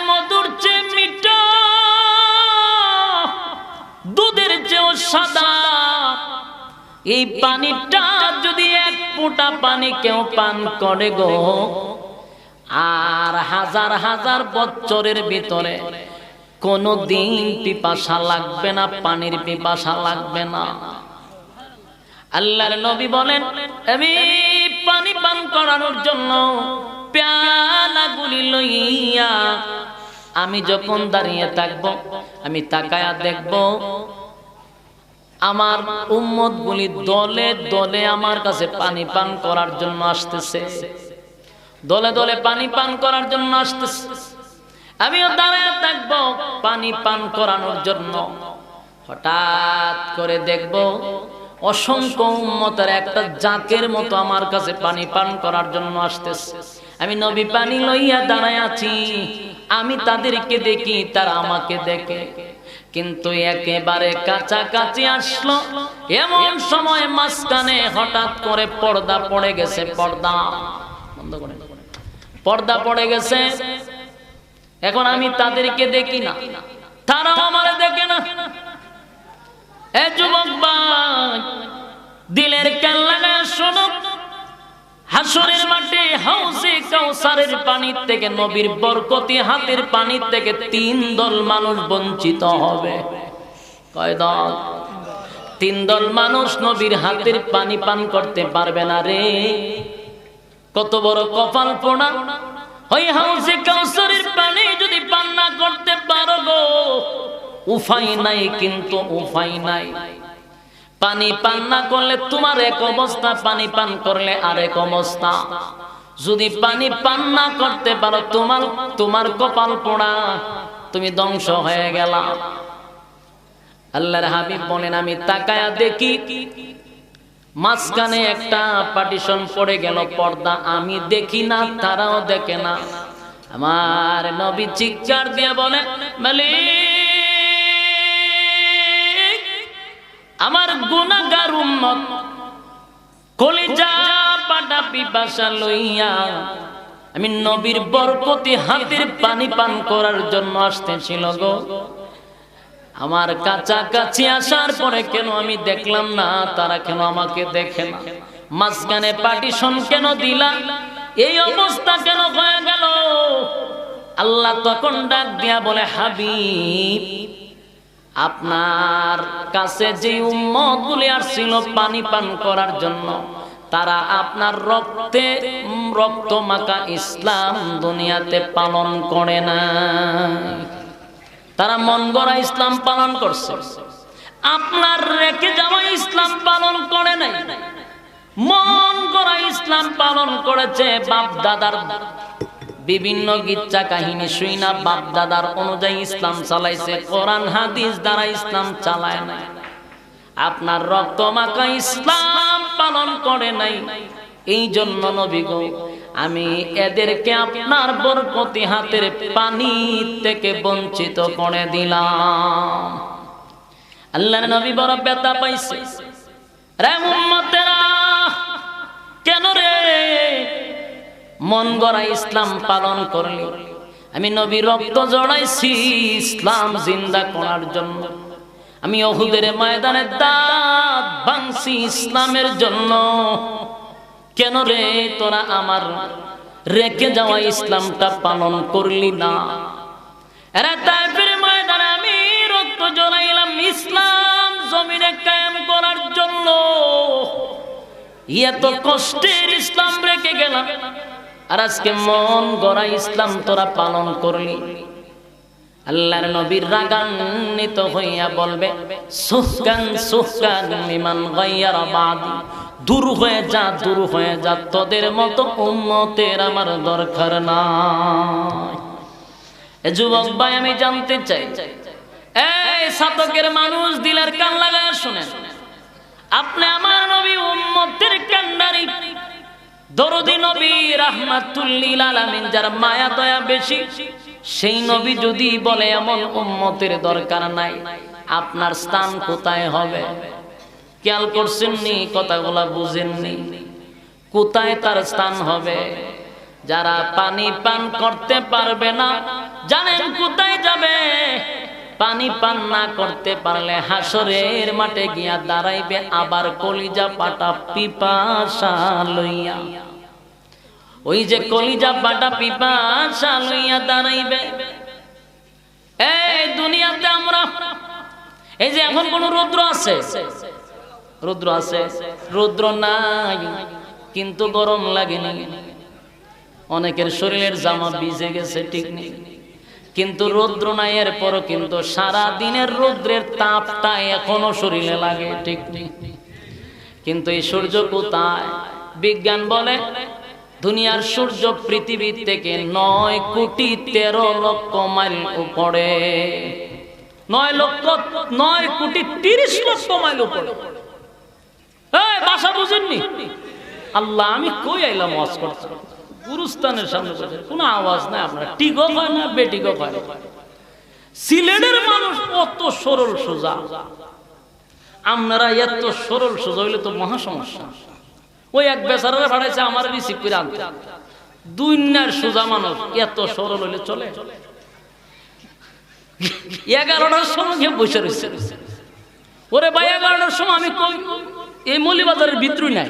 মধুর চেয়ে মিঠা, দুধের চেয়েও সাদা। এই পানিটা যদি এক ফোঁটা পানি কেউ পান করে গো, আর হাজার হাজার বছরের ভিতরে কোনদিন পিপাসা লাগবে না, পানির পিপাসা লাগবে না। আল্লাহর নবী বলেন, আমি পানি পান করানোর জন্য পেয়ালাগুলি লইয়া আমি যখন দাঁড়িয়ে থাকব, আমি তাকায়া দেখব আমার উম্মতগুলি দলে দলে আমার কাছে পানি পান করার জন্য আসতেছে, দলে দলে পানি পান করার জন্য আসতেছে। আমিও দাঁড়ায় থাকব পানি পান করানোর জন্য। হঠাৎ করে দেখব অসংখ্য উম্মতের একটা জাকের মতো আমার কাছে পানি পান করার জন্য আসতেছে। আমি নবী পানি লইয়া দাঁড়ায় আছি, আমি তাদেরকে দেখি, তারা আমাকে দেখে, কিন্তু একেবারে কাছাকাছি আসলো এমন সময় মাঝখানে হঠাৎ করে পর্দা পড়ে গেছে। পর্দা বন্ধ করে, পর্দা পড়ে গেছে। এখন আমি তাদেরকে দেখি না, তারাও আমারে দেখে না। এ যুবক ভাই, দিলের কান লাগায় শোনো, হাসরের মাঠে হাউজে কাউসারের পানি থেকে, নবীর বরকতি হাতের পানি থেকে 3 দল মানুষ বঞ্চিত হবে। কয় দল? 3 দল মানুষ নবীর হাতের পানি পান করতে পারবে না রে। কত বড় কপাল পোড়া! ওই হাউজে কাউসারের পানি যদি পান না করতে পারো গো, উপায় নাই, কিন্তু উপায় নাই। পানি পান না করলে তোমার এক অবস্থা, পানি পান করলে আরেক অবস্থা। যদি পানি পান না করতে পারো তোমার কপাল পোড়া, তুমি ধ্বংস হয়ে গেলা। আল্লাহর হাবিব বলেন, আমি তাকায়া দেখি মাঝখানে একটা পার্টিশন পড়ে গেল, পর্দা। আমি দেখি না, তারাও দেখে না। আমার নবী চিৎকার দিয়ে বলে, মালিক, আমার গুনাহগার উম্মত কলিজা পাটা পিপাসা লইয়া আমি নবীর বরকতি হাতের পানি পান করার জন্য আসতেছিল গো। আমার কাছাকাছি আসার পরে কেন আমি দেখলাম না, তারা কেন আমাকে দেখে না? মাঝখানে পার্টিশন কেন দিলা? এই অবস্থা কেন হয়ে গেল? আল্লাহ তখন ডাক দিয়া বলে, হাবিব, আপনার কাছে যে উম্মতগুলি আসছিল পানি পান করার জন্য, তারা আপনার রক্ত মাখা ইসলাম দুনিয়াতে পালন করে না। তারা মন গড়া ইসলাম পালন করছে, আপনার রেখে যাওয়া ইসলাম পালন করে নাই। মন গড়া ইসলাম পালন করেছে, বাপ দাদার বিভিন্ন গিচ্ছা কাহিনী শুইনা বাপ দাদার অনুযায়ী ইসলাম চালাইছে, কোরআন হাদিস দ্বারা ইসলাম চালায় না। আপনার রক্ত মাখা ইসলাম পালন করে নাই। এই জন্য নবী গো, আমি এদেরকে আপনার বরকতি হাতের পানি থেকে বঞ্চিত করে দিলাম। আল্লাহর নবী বড় ব্যথা পাইছে। রে উম্মতেরা, কেন রে মন গড়া ইসলাম পালন করলি? আমি নবী রক্ত জড়াইছি ইসলাম জিন্দা করার জন্য। আমি উহুদের ময়দানে দাঁত ভাঙছি ইসলামের জন্য। কেন রে তোরা আমার রেখে যাওয়া ইসলামটা পালন করলি না? এরা তাইফের ময়দানে আমি রক্ত জড়াইলাম ইসলাম জমিনে কায়েম করার জন্য। এত কষ্টের ইসলাম রেখে গেলাম, আর আজকে মন গড়া ইসলাম তোরা পালন করলি। আল্লাহর নবীর রাগান্বিত হইয়া বলবে, সুহকান সুহকান লিমান গায়্যারা বাদি, দূর হয়ে যা, দূর হয়ে যা, তোদের মতো উম্মতের আমার দরকার নাই। এ যুবক ভাই, আমি জানতে চাই, এই সাতকের মানুষ দিলের কান লাগায় শুনেন, আপনি আমার নবী উম্মতের কান্ডারি দরদি নবী রাহমাতুল লিল আলামিন, যার মায়া দয়া বেশি, সেই নবী যদি বলে এমন উম্মতের দরকার নাই, আপনার স্থান কোথায় হবে? খেয়াল করছেননি? কথাগুলা বুঝেননি? কোথায় তার স্থান হবে? যারা পানি পান করতে পারবে না, জানেন কোথায় যাবে? পানি পান না করতে পারলে হাসরের মাঠে গিয়া দাঁড়াইবে আবার কলিজা পাটা পিপাসা লইয়া। ওই যে কলিজা পাটা পিপাসা লইয়া দাঁড়াইবে। এই দুনিয়াতে আমরা, এই যে এখন কোন রৌদ্র আছে? রৌদ্র আছে? রৌদ্র নাই, কিন্তু গরম লাগেনি। অনেকের শরীরের জামা ভিজে গেছে, ঠিক নেই, কিন্তু রৌদ্র নাই। এরপরও কিন্তু সারা দিনের রৌদ্রের তাপটা এখনো শরীরে লাগে, ঠিক নেই। কিন্তু এই সূর্য কোথায়? বিজ্ঞান বলে দুনিয়ার সূর্য পৃথিবী থেকে 9,13,00,000 মাইল উপরে। 9,30,00,000 মাইল উপরে। এই ভাষা বুঝেননি? আল্লাহ, আমি কই আইলাম ওয়াজ করতে, গুরুস্থানের সামনে বসে কোনো আওয়াজ নাই। আপনার টিকো হয় না, বেটিকো হয় না। সিলেটের মানুষ কত সরল সোজা, আপনারা এত সরল সোজা হইলে তো মহা সমস্যা। ওই এক বেচারারে ভাড়াইছে আমার রিসিভ করে আনতে। দুনিয়ার সোজা মানুষ এত সরল হইলে চলে? 11টার সময় গিয়ে বসে রয়েছে। ওরে ভাই, 11টার সময় আমি কই এই মৌলিবাজারের ভিতরই নাই,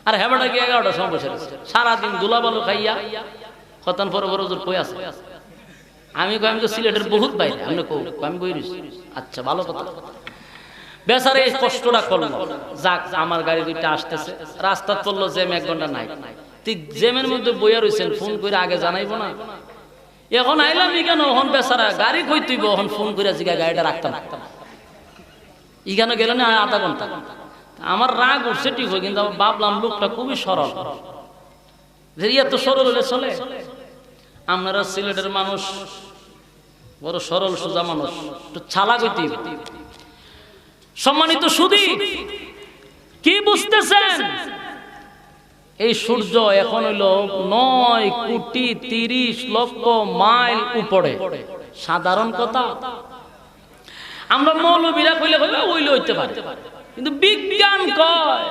আর হেবাটা গিয়ে 11টার সময় বসে রয়েছে। সারাদিন দুলাবালু খাইয়া হতান পরে বড় জোর কই আছে। আমি কই, আমি তো সিলেটের বহুত বাইরে। আমি কই, আমি বই রয়েছি। আচ্ছা, ভালো কথা। বেচারা এই কষ্টটা করলো, যাক আমার গাড়ি দুইটা আসতেছে, রাস্তা চললো, জ্যাম 1 ঘন্টা নাই। ঠিক জ্যামের মধ্যে বইয়া রয়েছেন, ফোন করে আগে জানাইবো না? এখন আইলাম কেন? ওখান বেচারা গাড়ি কই তুইব, ওখান ফোন করে জিগা গাড়িটা রাখতাম। ইখানে গেল না 1/2 ঘন্টা। আমার রাগ উঠছে, ঠিক হয়, কিন্তু ভাবলাম লোকটা খুবই সরল, এত সরল হলে চলে? আপনারা সিলেটের মানুষ বড় সরল সোজা মানুষ, একটু চালাক হইতে হবে। সম্মানিত সুধী, কি বুঝতেছেন? এই সূর্য এখন হইল 9,30,00,000 মাইল উপরে। সাধারণ কথা, আমরা মৌলবীরা কইলে ওইলে হইতে পারে, কিন্তু বিজ্ঞান কয়,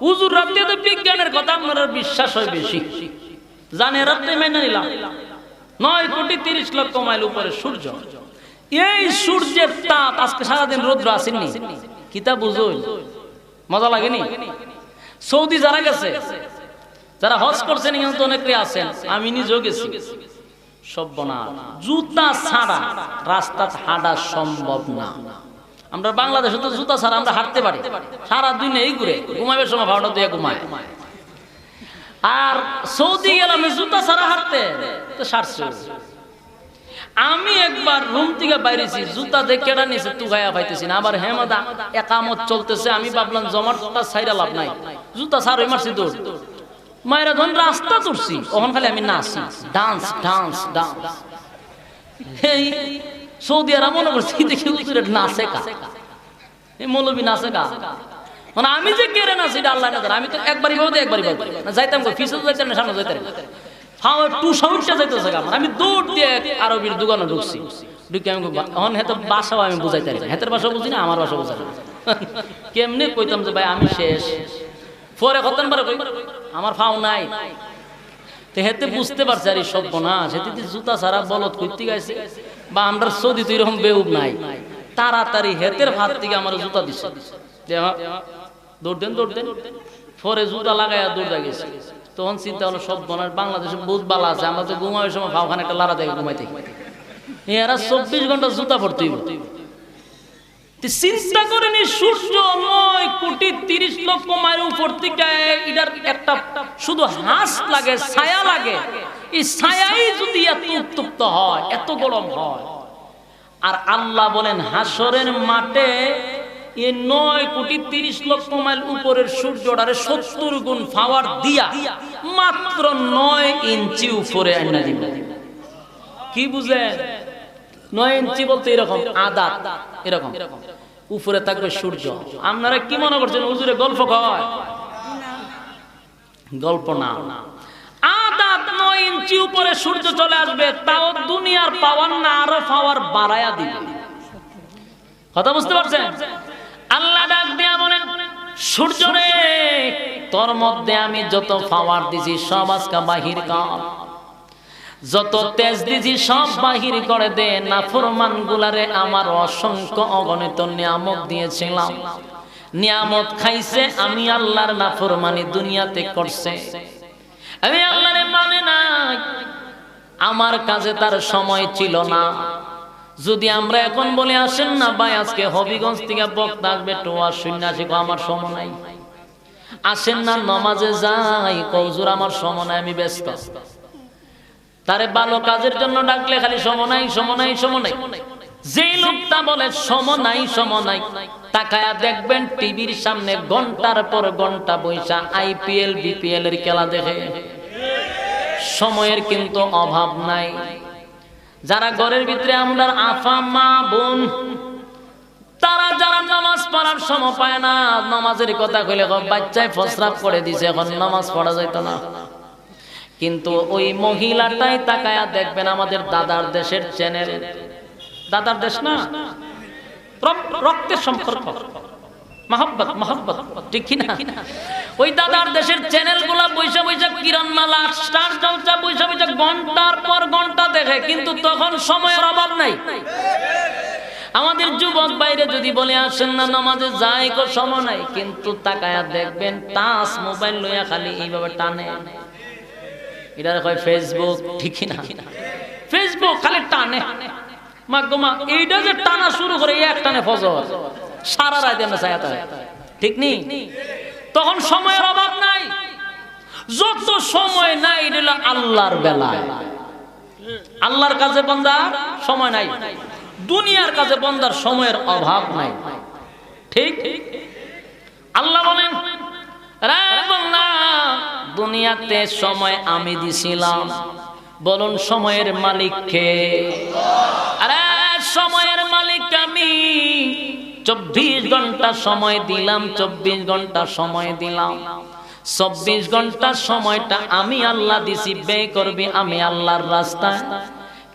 হুজুর রাতে তো বিজ্ঞানের কথা আপনার বিশ্বাস হয় বেশি, জানে রাতে মেনে নিলাম 9,30,00,000 মাইল উপরে সূর্য। এই সূর্যের তাপ আজকে সারাদিন রৌদ্র আসেনি, কিতা বুঝুন, মজা লাগেনি? সৌদি যারা গেছে, যারা হজ করছেন, এখানে তো অনেকে আছেন, আমি নিজেও গেছি, সর্বনাশ, জুতা ছাড়া রাস্তা হাঁটা সম্ভব না। আমরা বাংলাদেশে তো জুতা ছাড়া আমরা হাঁটতে পারি, সারা দিন এই ঘুরে ঘুমাইবার সময় ভাড়াটা দিয়ে ঘুমায়। আর সৌদি গেলাম জুতা ছাড়া হাঁটতে, তো সারছে। আমি একবার রুম থেকে বাইরেছি, জুতা দেখে কেডা নিয়েছে তু গায়া পাইতেছি না, আবার হেমাদা একামত চলতেছে, আমি ভাবলাম জমাটা ছাইরা লাভ নাই, জুতা ছাড়াই মারছি দৌড়। মায়েরা যখন রাস্তা তুলছি, ওখান খালি আমি নাচি, ডান্স ডান্স ডান্স। এই সৌদি আরব মনে করছি দেখি নাচে কা, এই মৌলবী নাচে কা, মানে আমি যে কেড়ে নাচি এটা আল্লাহ না, আমি তো একবারই ভাবতে একবারই ভাবতে যাইতাম, ফিসে যাইতাম না, সামনে যাইতাম, আমি দৌড় দিয়ে আরবির দোকানে ঢুকছি, ঢুকে আমি হেতে বাসাও আমি বুঝাইতে পারি, হেতের বাসা বুঝি না, আমার বাসা বুঝাই কেমনি কইতাম যে ভাই আমি শেষ, পরে কতন বারে কই আমার ফাও নাই, তো হেতে বুঝতে পারছে আর এই সর্বনাশ, হেতে জুতা ছাড়া বলদ কইতে গেছে, বা আমরা সৌদি তো এরকম বেউব নাই, তাড়াতাড়ি হেতের হাত থেকে আমার জুতা দিচ্ছে, দৌড় দেন দৌড় দেন, পরে জুতা লাগাইয়া দৌড় গেছে। তখন চিন্তা হলো সর্বনাশ, বাংলাদেশে বহুত বালা আছে, আমরা তো ঘুমাইয়ের সময় ফাওখানে একটা লাড়া দেখে ঘুমাইতে, এরা 24 ঘন্টা জুতা পড়তে হইব। চিন্তা করেন সূর্য 9,30,00,000 মাইল উপর থেকে এটার একটা শুধু হাঁস লাগে, ছায়া লাগে, এই ছায়াই যদি এত উত্তপ্ত হয়, এত গরম হয়, আর আল্লাহ বলেন হাসরের মাঠে এই 9,30,00,000 মাইল উপরের সূর্যটারে 70 গুণ পাওয়ার দিয়া মাত্র 9 ইঞ্চি উপরে আনা দিবে। কি বুঝেন? 9 ইঞ্চি বলতে এরকম আদা, এরকম উপরে থাকবে সূর্য। আপনারা কি মনে করছেন হুজুরে গল্প কয়? গল্প না, আদা 9 ইঞ্চি উপরে সূর্য চলে আসবে, তাও দুনিয়ার পাওয়ার না, আরো পাওয়ার বাড়ায়া দিবে। কথা বুঝতে পারছেন? আল্লাহ ডাক দিয়া বলেন, সূর্য রে, তোর মধ্যে আমি যত পাওয়ার দিছি সব আজকে বাহির কর, যত তেজ দিছি সব বাহির করে দে। নাফরমান গুলারে আমার অসংখ্য অগণিত নিয়ামত দিয়েছিলাম, নিয়ামত খাইছে, আমি আল্লাহর নাফরমানি দুনিয়াতে করছে, আমি আল্লাহরে মানে নাই, আমার কাছে তার সময় ছিল না। যদি আমরা এখন বলে আসেন না ভাই আজকে হবিগঞ্জ থেকে বক্তা আসবে, টোয়া সন্ন্যাসী, আমার সময় নাই, আসেন না নামাজে যাই, কৌজুর আমার সময় নাই, আমি ব্যস্ত। তারে ভালো কাজের জন্য ডাকলে খালি সময় নাই সময় নাই সময় নাই। যে লোকটা বলে সময় নাই সময় নাই, তাকায়া দেখবেন টিভির সামনে ঘন্টার পর ঘন্টা বৈশা IPL BPL এর খেলা দেখে, সময়ের কিন্তু অভাব নাই। যারা ঘরের ভিতরে আমরা আফা মা বোন, তারা যারা নামাজ পড়ার সময় পায় না, নামাজের কথা কইলে বাচ্চায় ফসরাপ করে দিছে, এখন নামাজ পড়া যাইত না। কিন্তু ওই মহিলাটাই তাকায়া দেখবেন আমাদের দাদার দেশের চ্যানেল, দাদার দেশ না, রক্তের সম্পর্ক, মহব্বত মহব্বত, ঠিক কি না? ওই দাদার দেশের চ্যানেলগুলা বৈশা বৈশা কিরণমালা, স্টার জলসা বৈশা বৈশা ঘন্টার পর ঘন্টা দেখে, কিন্তু তখন সময়ের অভাব নাই। আমাদের যুবক বাইরে যদি বলে আসেন না নামাজে যাই, কো সময় নাই, কিন্তু তাকায়া দেখবেন টাচ মোবাইল লইয়া খালি এইভাবে টানে, এটা কয় ফেসবুক, ঠিক না? ফেসবুক খালি টানে, মা গো মা, এইটা যে টানা শুরু করে এক টানে ফজর, সারা রাত আমরা ছায়াতে, ঠিক নি? তখন সময়ের অভাব নাই, যত সময় নাই এটা হলো আল্লাহর বেলায়। আল্লাহর কাছে বান্দার সময় নাই, দুনিয়ার কাছে বান্দার সময়ের অভাব নাই, ঠিক? আল্লাহ বলেন, রে বান্দা, দুনিয়াতে সময় আমি দিছিলাম। বলুন সময়ের মালিক কে? আরে সময়ের মালিক আমি। 24 ঘন্টা সময় দিলাম, 24 ঘন্টা সময় দিলাম। 24 ঘন্টার সময়টা আমি আল্লাহ দিছি, ব্যয় করবি আমি আল্লাহর রাস্তায়।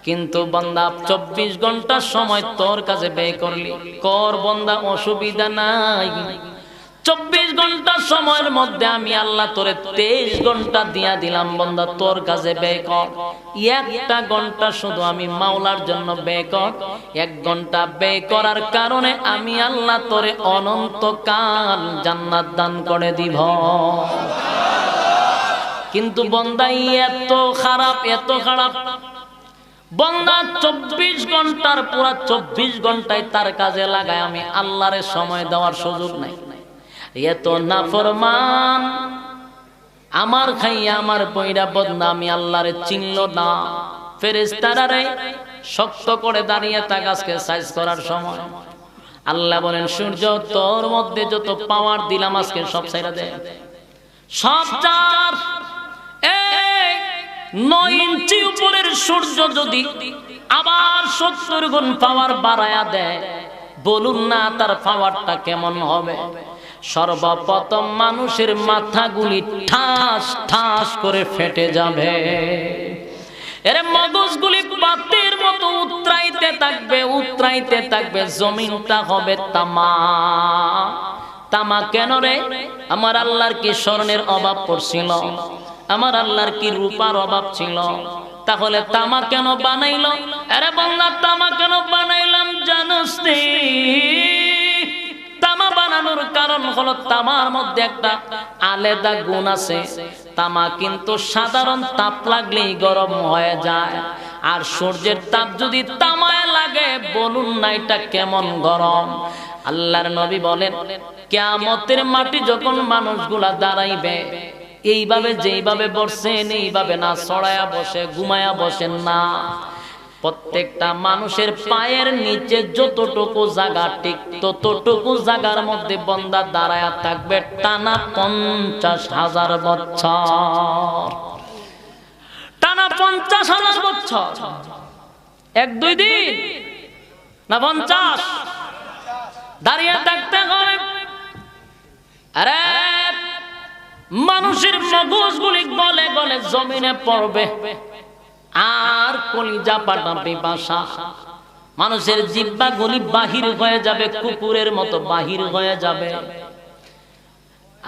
কিন্তু বান্দা 24 ঘন্টার সময় তোর কাছে ব্যয় করলি, কর বান্দা, অসুবিধা নাই। 24 ঘন্টার সময়ের মধ্যে আমি আল্লাহ তোরে 23 ঘন্টা দিয়া দিলাম, বান্দা তোর কাছে ব্যয় কর। 1 ঘন্টা শুধু আমি মাওলার জন্য ব্যয় কর। 1 ঘন্টা ব্যয় করার কারণে আমি আল্লাহ তোরে অনন্তকাল জান্নাত দান করে দিব। কিন্তু বান্দা এত খারাপ, এত খারাপ বান্দা, 24 ঘন্টার পুরা 24 ঘন্টায় তার কাজে লাগায় আমি আল্লাহরে সময় দেওয়ার সুযোগ নাই। এত নাফরমান, আমার খাইয়া আমার বইরা বদনা, আমি আল্লাহরে চিনল না। ফেরেশতারা শক্ত করে দাঁড়িয়ে তাক আজকে সাইজ করার সময়। আল্লাহ বলেন সূর্য তোর মধ্যে যত পাওয়ার দিলাম আজকে সব ছাইরা দে, সব চার। 9 ইঞ্চি উপরের সূর্য যদি আবার 70 গুণ পাওয়ার বাড়ায়া দেয়, বলুন না তার পাওয়ারটা কেমন হবে? সর্বপ্রথম মানুষের মাথাগুলি ঠাস ঠাস করে ফেটে যাবে। এর মগজগুলি বাতির মতো উতরাইতে থাকবে, উতরাইতে থাকবে। জমিনটা হবে তামা। তামা কেন রে? আমার আল্লাহর কি স্বর্ণের অভাব পড়ছিল? আমার আল্লাহর কি রূপার অভাব ছিল? তাহলে তামা কেন বানাইলো? আরে বান্দা, তামা কেন বানাইলাম জানোস নি? তামা বানানোর কারণ হলো তামার মধ্যে একটা আলাদা গুণ আছে। তামা কিন্তু সাধারণ তাপ লাগলেই গরম হয়ে যায়, আর সূর্যের তাপ যদি তামায় লাগে, বলুন না এটা কেমন গরম। আল্লাহর নবী বলেন কিয়ামতের মাটি যখন মানুষগুলা দাঁড়াইবে, এইভাবে যেইভাবে বসেন এইভাবে না, ছড়ায়া বসে, ঘুমায়া বসেন না। প্রত্যেকটা মানুষের পায়ের নিচে যতটুকু জায়গা ঠিক ততটুকু জায়গার মধ্যে বান্দা দাঁড়ায়া থাকবে টানা 50,000 বছর। টানা 50,000 বছর। 1-2 দিন না, 50 দাঁড়িয়ে থাকতে হবে। আরে মানুষের মগজগুলি গলে গলে জমিনে পড়বে, আর কলিজা পাঠাবে বাসা। মানুষের জিহ্বাগুলি বাহির হয়ে যাবে, কুকুরের মতো বাহির হয়ে যাবে।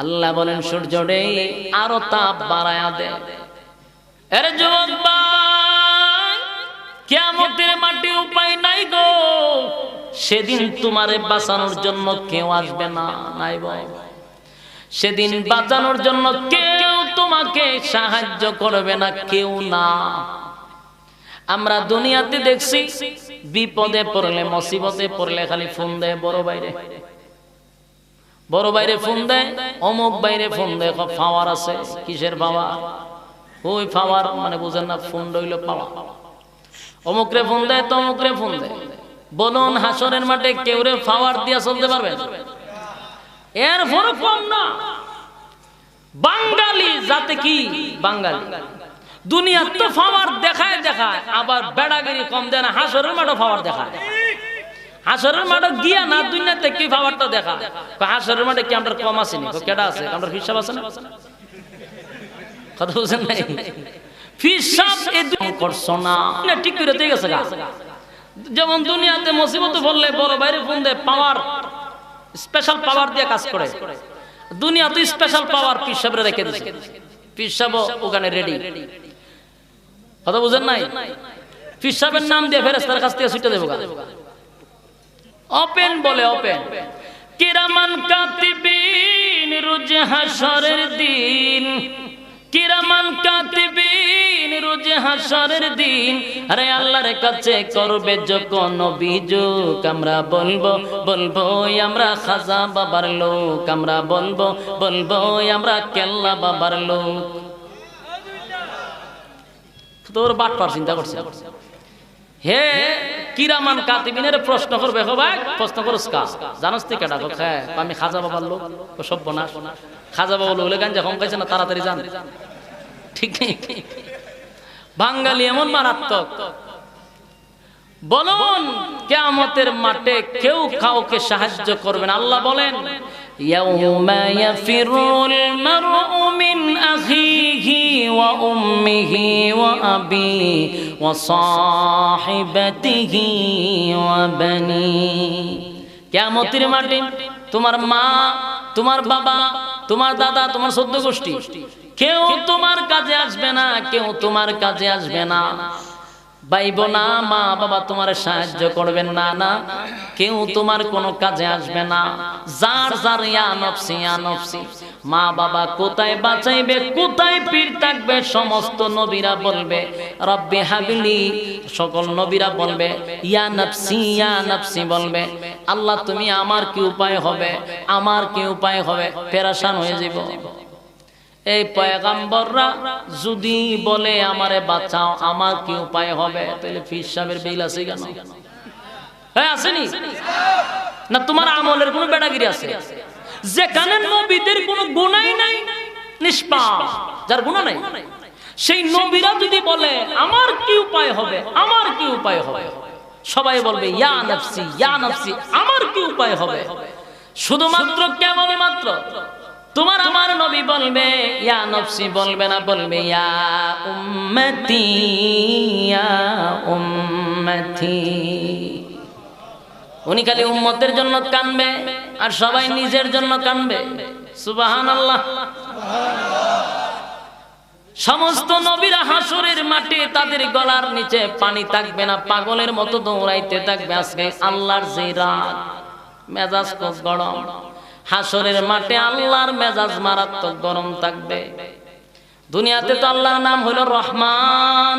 আল্লাহ বলেন সূর্য রে আরো তাপ বাড়ায়া দে। আরে যুবক ভাই, কিয়ামতের মাটি উপায় নাই গো। সেদিন তোমারে বাঁচানোর জন্য কেউ আসবে না, নাই ভাই। সেদিন বাঁচানোর জন্য কেউ তোমাকে সাহায্য করবে না, কেউ না। আমরা দুনিয়াতে দেখছি বিপদে পড়লে, মুসিবতে পড়লে খালি ফোন দেয় বড় বাইরে, বড় বাইরে ফোন দেয়, অমুক বাইরে ফোন দেয়, পাওয়ার আছে। কিসের পাওয়ার? ওই পাওয়ার মানে বুঝেন না, ফোন রইল পাওয়ার। অমুকরে ফোন দেয়, তমুকরে ফোন দেয়। বলুন হাসরের মাঠে কেউ রে পাওয়ার দিয়া চলতে পারবে? এর ফরক কম না। বাঙালি জাতে কি বাঙালি, দুনিয়ার তো পাওয়ার দেখায় দেখায়, আবার বেড়াগিরি কম দেয় না। হাসরের মাঠে পাওয়ার দেখায়, হাসরের মাঠে গিয়া না দুনিয়াতে কি পাওয়ারটা দেখা। হাসরের মাঠে কি আমরা কম আসেনি? কেডা আছে? আমরা হিসাব আছে না? কথা বুঝেন নাই? হিসাব এই করছো না, ঠিক করে দিয়ে গেছে গা। যেমন দুনিয়াতে মুসিবত পড়লে বড় বাইরে ফোন দেয়, পাওয়ার স্পেশাল পাওয়ার দিয়ে কাজ করে। দুনিয়া তো স্পেশাল পাওয়ার পিসাবরে রেখে দিয়েছে, পিসাব ওখানে রেডি। কথা বুঝেন নাই? পিসাবের নাম দিয়ে ফেরেশতার কাছ থেকে ছুটে দেবো। ওপেন বলে ওপেন, কিরামান কাতিবিন রোজ হাসরের দিন, কিরামান কাতিবিন রোজ হাসরের দিন। আরে আল্লাহর কাছে করবে যখন অভিযোগ, আমরা বলবো বলবো আমরা খাজা বাবার লোক, আমরা বলবো বলবো আমরা কেল্লা বাবার লোক। তোর বাটপার চিন্তা করছে। হে কিরামান কাতিবিনের প্রশ্ন করবে, হো ভাই প্রশ্ন করস কা জানোস তুই কেডা? হ্যাঁ আমি খাজা বাবার লোক। সব বনা খাজা বাবা লোক গাঞ্জা কম খাইছে না, তাড়াতাড়ি জান। ঠিক নেই? বাঙালি এমন মারাত্মক। বলুন কিয়ামতের মাঠে কেউ কাউকে সাহায্য করবে না। আল্লাহ বলেন ইয়াউমা ইয়াফিরুল মারউ মিন আখিহি ওয়া উম্মিহি ওয়া আবিহি ওয়া সাহিবাতিহি ওয়া বানি। কিয়ামতের মাঠে তোমার মা, তোমার বাবা, তোমার দাদা, তোমার চোদ্দ গোষ্ঠী কেউ তোমার কাজে আসবে না, কেউ তোমার কাজে আসবে না। ভাই বোনা, মা বাবা তোমার সাহায্য করবেন না, না কেউ তোমার কোনো কাজে আসবে না। যার যার ইয়া নফসি ইয়া নফসি। মা বাবা কোথায় বাঁচাইবে, কোথায় পীর থাকবে? সমস্ত নবীরা বলবে রব্বি হাবলি। সকল নবীরা বলবে ইয়া নফসি বলবে। আল্লাহ তুমি আমার কি উপায় হবে, আমার কি উপায় হবে? পেরেশান হয়ে যাব। এই পয়গম্বররা যদি বলে আমারে বাঁচাও, আমার কি উপায় হবে? তাহলে পীর সাহেবের বিল আছে কেন? হ্যাঁ আসেনি না? তোমার আমলের কোনো বেড়াগিরি আছে? যেখানে নবীদের কোনো গুনাহ নাই, নিষ্পাপ, যার গুনাহ নাই, সেই নবীরা যদি বলে আমার কি উপায় হবে, আমার কি উপায় হবে, সবাই বলবে ইয়া নফসি, আমার কি উপায় হবে? শুধুমাত্র কেবলমাত্র তোমার আমার নবী বলবে ইয়া নফসি, বলবে না, বলবে ইয়া উম্মতি ইয়া উম্মতি। উনি খালি উম্মতের জন্য কানবে আর সবাই নিজের জন্য কানবে। সুবহানাল্লাহ। সমস্ত নবীরা হাসরের মাঠে তাদের গলার নিচে পানি থাকবে না, পাগলের মতো দৌড়াইতে থাকবে। আজকে আল্লাহর যে রাত, মেজাজ খুব গরম। হাসরের মাঠে আল্লাহর মেজাজ মারাত্মক গরম থাকবে। দুনিয়াতে তো আল্লাহর নাম হলো রহমান,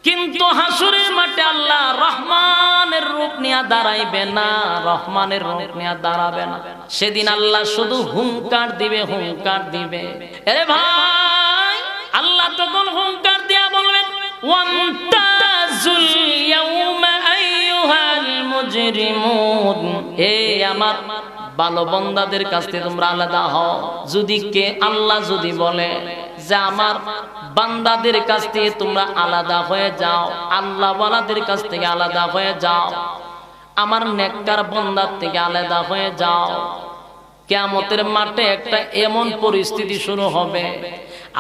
কিন্তু হাসরের মাঠে আল্লাহ রহমানের রূপ নিয়ে দাঁড়াইবে না, রহমানের রূপ নিয়ে দাঁড়াবে না। সেদিন আল্লাহ শুধু হুঙ্কার দিবে, হুঙ্কার দিবে। আরে ভাই, আল্লাহ তখন হুঙ্কার দিয়া বলবেন ওয়ান্তাজুল ইয়াউমা আইয়ুহাল মুজরিমুন। এই আমার ভালো বান্দাদের কাছ থেকে তোমরা আলাদা হও। যদি কে আল্লাহ যদি বলে যে আমার বান্দাদের কাছ থেকে তোমরা আলাদা হয়ে যাও, আল্লাহ ওয়ালাদের কাছ থেকে আলাদা হয়ে যাও, আমার নেককার বান্দার থেকে আলাদা হয়ে যাও, কিয়ামতের মাঠে একটা এমন পরিস্থিতি শুরু হবে,